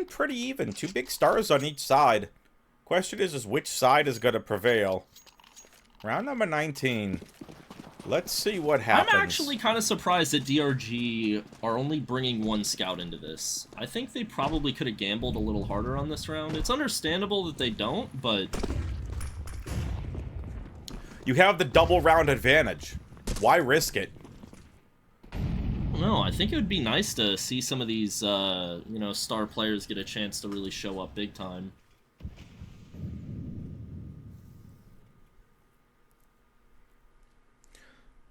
Speaker 3: pretty even. 2 big stars on each side. Question is which side is going to prevail? Round number 19. Let's see what happens.
Speaker 2: I'm actually kind of surprised that DRG are only bringing 1 scout into this. I think they probably could have gambled a little harder on this round. It's understandable that they don't, but...
Speaker 3: You have the double round advantage. Why risk it?
Speaker 2: No, I think it would be nice to see some of these, you know, star players get a chance to really show up big time.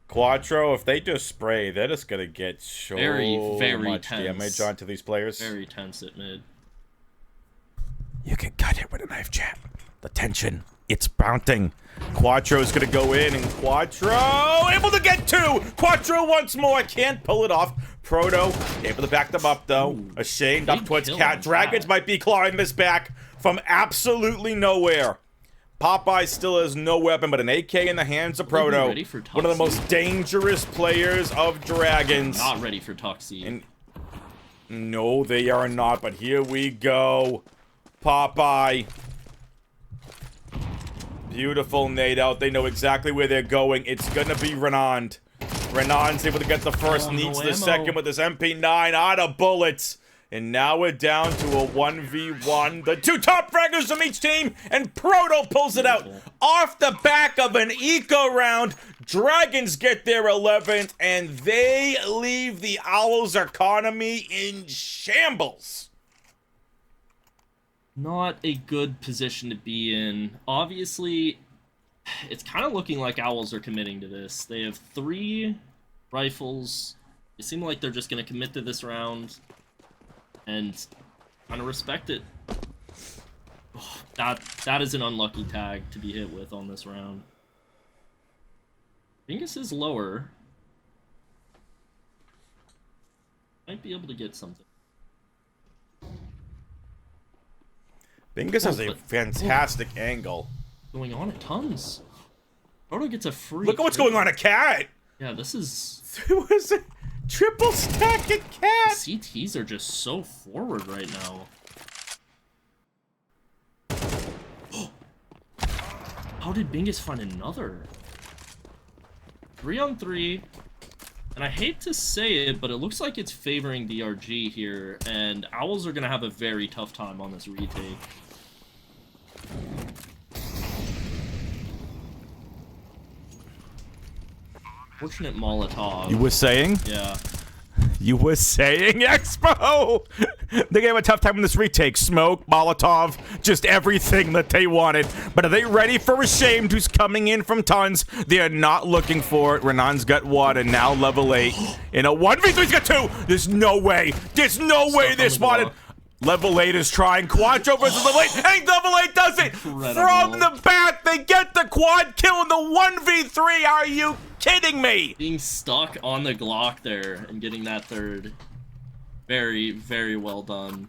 Speaker 3: Quattro, if they just spray, they're just gonna get so
Speaker 2: very
Speaker 3: much
Speaker 2: tense.
Speaker 3: damage onto these players.
Speaker 2: Very tense at mid.
Speaker 3: You can cut it with a knife, chat. The tension, it's mounting. Quattro's gonna go in, and Quattro able to get 2! Quattro once more, can't pull it off. Proto able to back them up, though.
Speaker 2: Ooh,
Speaker 3: Ashamed up towards
Speaker 2: kill
Speaker 3: Cat.
Speaker 2: on
Speaker 3: Dragons
Speaker 2: that.
Speaker 3: might be clawing this back from absolutely nowhere. Popeye still has no weapon but an AK in the hands of Proto.
Speaker 2: Ready for
Speaker 3: One of the
Speaker 2: Tuxie?
Speaker 3: most dangerous players of Dragons.
Speaker 2: Not ready for Tuxie.
Speaker 3: And no, they are not, but here we go. Popeye. Beautiful nade out. They know exactly where they're going. It's gonna be Renand. Renand's able to get the first, needs
Speaker 2: no
Speaker 3: the
Speaker 2: ammo.
Speaker 3: second with his MP9 out of bullets. And now we're down to a 1v1. The 2 top fraggers from each team, and Proto pulls it out. Off the back of an eco round, Dragons get their 11th, and they leave the Owls' economy in shambles.
Speaker 2: Not a good position to be in. Obviously, it's kind of looking like Owls are committing to this. They have 3 rifles. It seems like they're just going to commit to this round. And kind of respect it. Oh, that is an unlucky tag to be hit with on this round. Bingus is lower. Might be able to get something.
Speaker 3: Bingus has a
Speaker 2: but-
Speaker 3: fantastic angle.
Speaker 2: Going on at tons. Proto gets a free.
Speaker 3: Look at what's going on at Cat.
Speaker 2: Yeah, this is.
Speaker 3: There was a triple stack at Cat.
Speaker 2: CTs are just so forward right now. How did Bingus find another? 3 on 3. And I hate to say it, but it looks like it's favoring DRG here, and Owls are going to have a very tough time on this retake. Fortunate Molotov.
Speaker 3: You were saying?
Speaker 2: Yeah.
Speaker 3: You were saying, Expo! They're gonna have a tough time in this retake. Smoke, Molotov, just everything that they wanted. But are they ready for Ashamed, who's coming in from tons? They are not looking for it. Renan's got 1, and now level 8. In a 1v3, he's got 2! There's no way! There's no way they're spotted! Level 8 is trying. Quattro versus level 8, and level 8 does it!
Speaker 2: Incredible.
Speaker 3: From the back, they get the quad kill in the 1v3! Are you kidding me?
Speaker 2: Being stuck on the Glock there and getting that 3rd. Very, very well done.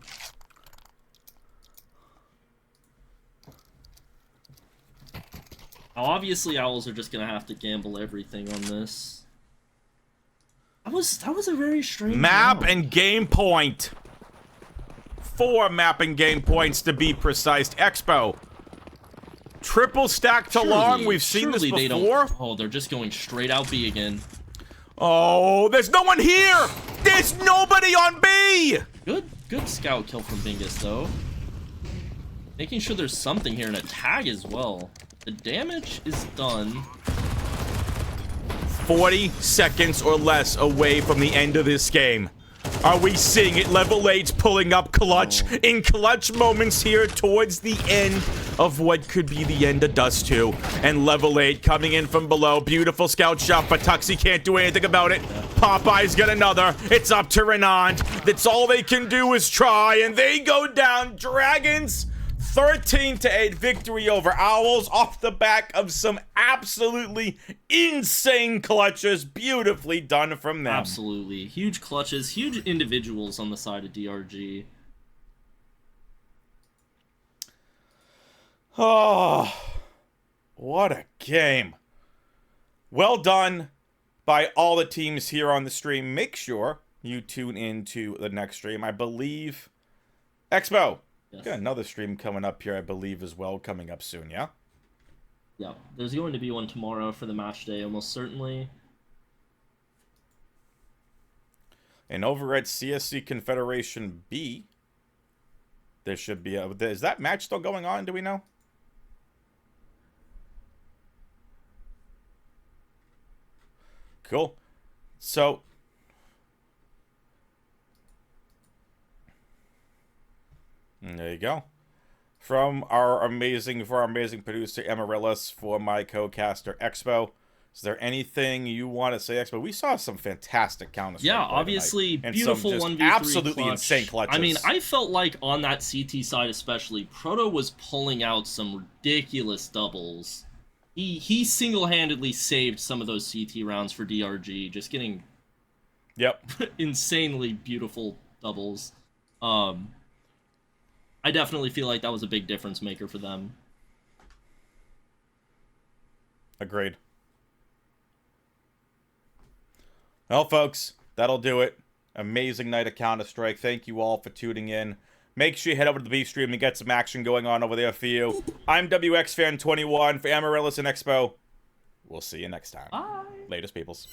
Speaker 2: Now, obviously, Owls are just gonna have to gamble everything on this. That was a very strange
Speaker 3: Map
Speaker 2: round.
Speaker 3: and game point. 4 map and game points to be precise. Expo. Triple stack to long. We've seen this
Speaker 2: surely they
Speaker 3: before.
Speaker 2: don't. Oh, they're just going straight out B again.
Speaker 3: Oh, there's no one here. There's nobody on B.
Speaker 2: Good scout kill from Bingus though. Making sure there's something here and a tag as well. The damage is done.
Speaker 3: 40 seconds or less away from the end of this game. Are we seeing it? Level 8's pulling up clutch in clutch moments here towards the end of what could be the end of Dust 2. And level 8 coming in from below. Beautiful scout shot, but Tuxie can't do anything about it. Popeye's got another. It's up to Renand. That's all they can do is try, and they go down. Dragons 13-8 victory over Owls off the back of some absolutely insane clutches. Beautifully done from them.
Speaker 2: Absolutely. Huge clutches, huge individuals on the side of DRG.
Speaker 3: Oh, what a game. Well done by all the teams here on the stream. Make sure you tune into the next stream. I believe Expo.
Speaker 2: Yes.
Speaker 3: Got another stream coming up here, I believe, as well, coming up soon, yeah?
Speaker 2: Yeah, there's going to be one tomorrow for the match day, almost certainly.
Speaker 3: And over at CSC Confederation B, there should be a... Is that match still going on? Do we know? Cool. So... And there you go. For our amazing producer, Amaryllis, for my co-caster, Expo. Is there anything you want to say, Expo? We saw some fantastic Counter-Strike.
Speaker 2: Yeah, obviously,
Speaker 3: and
Speaker 2: beautiful
Speaker 3: some just
Speaker 2: 1v3
Speaker 3: absolutely
Speaker 2: clutch.
Speaker 3: insane clutches.
Speaker 2: I mean, I felt like on that CT side especially, Proto was pulling out some ridiculous doubles. He single-handedly saved some of those CT rounds for DRG, just getting insanely beautiful doubles. I definitely feel like that was a big difference maker for them.
Speaker 3: Agreed. Well, folks, that'll do it. Amazing night of Counter-Strike. Thank you all for tuning in. Make sure you head over to the B stream and get some action going on over there for you. I'm WXFan21 for Amaryllis and Expo. We'll see you next time.
Speaker 2: Bye.
Speaker 3: Latest, peoples.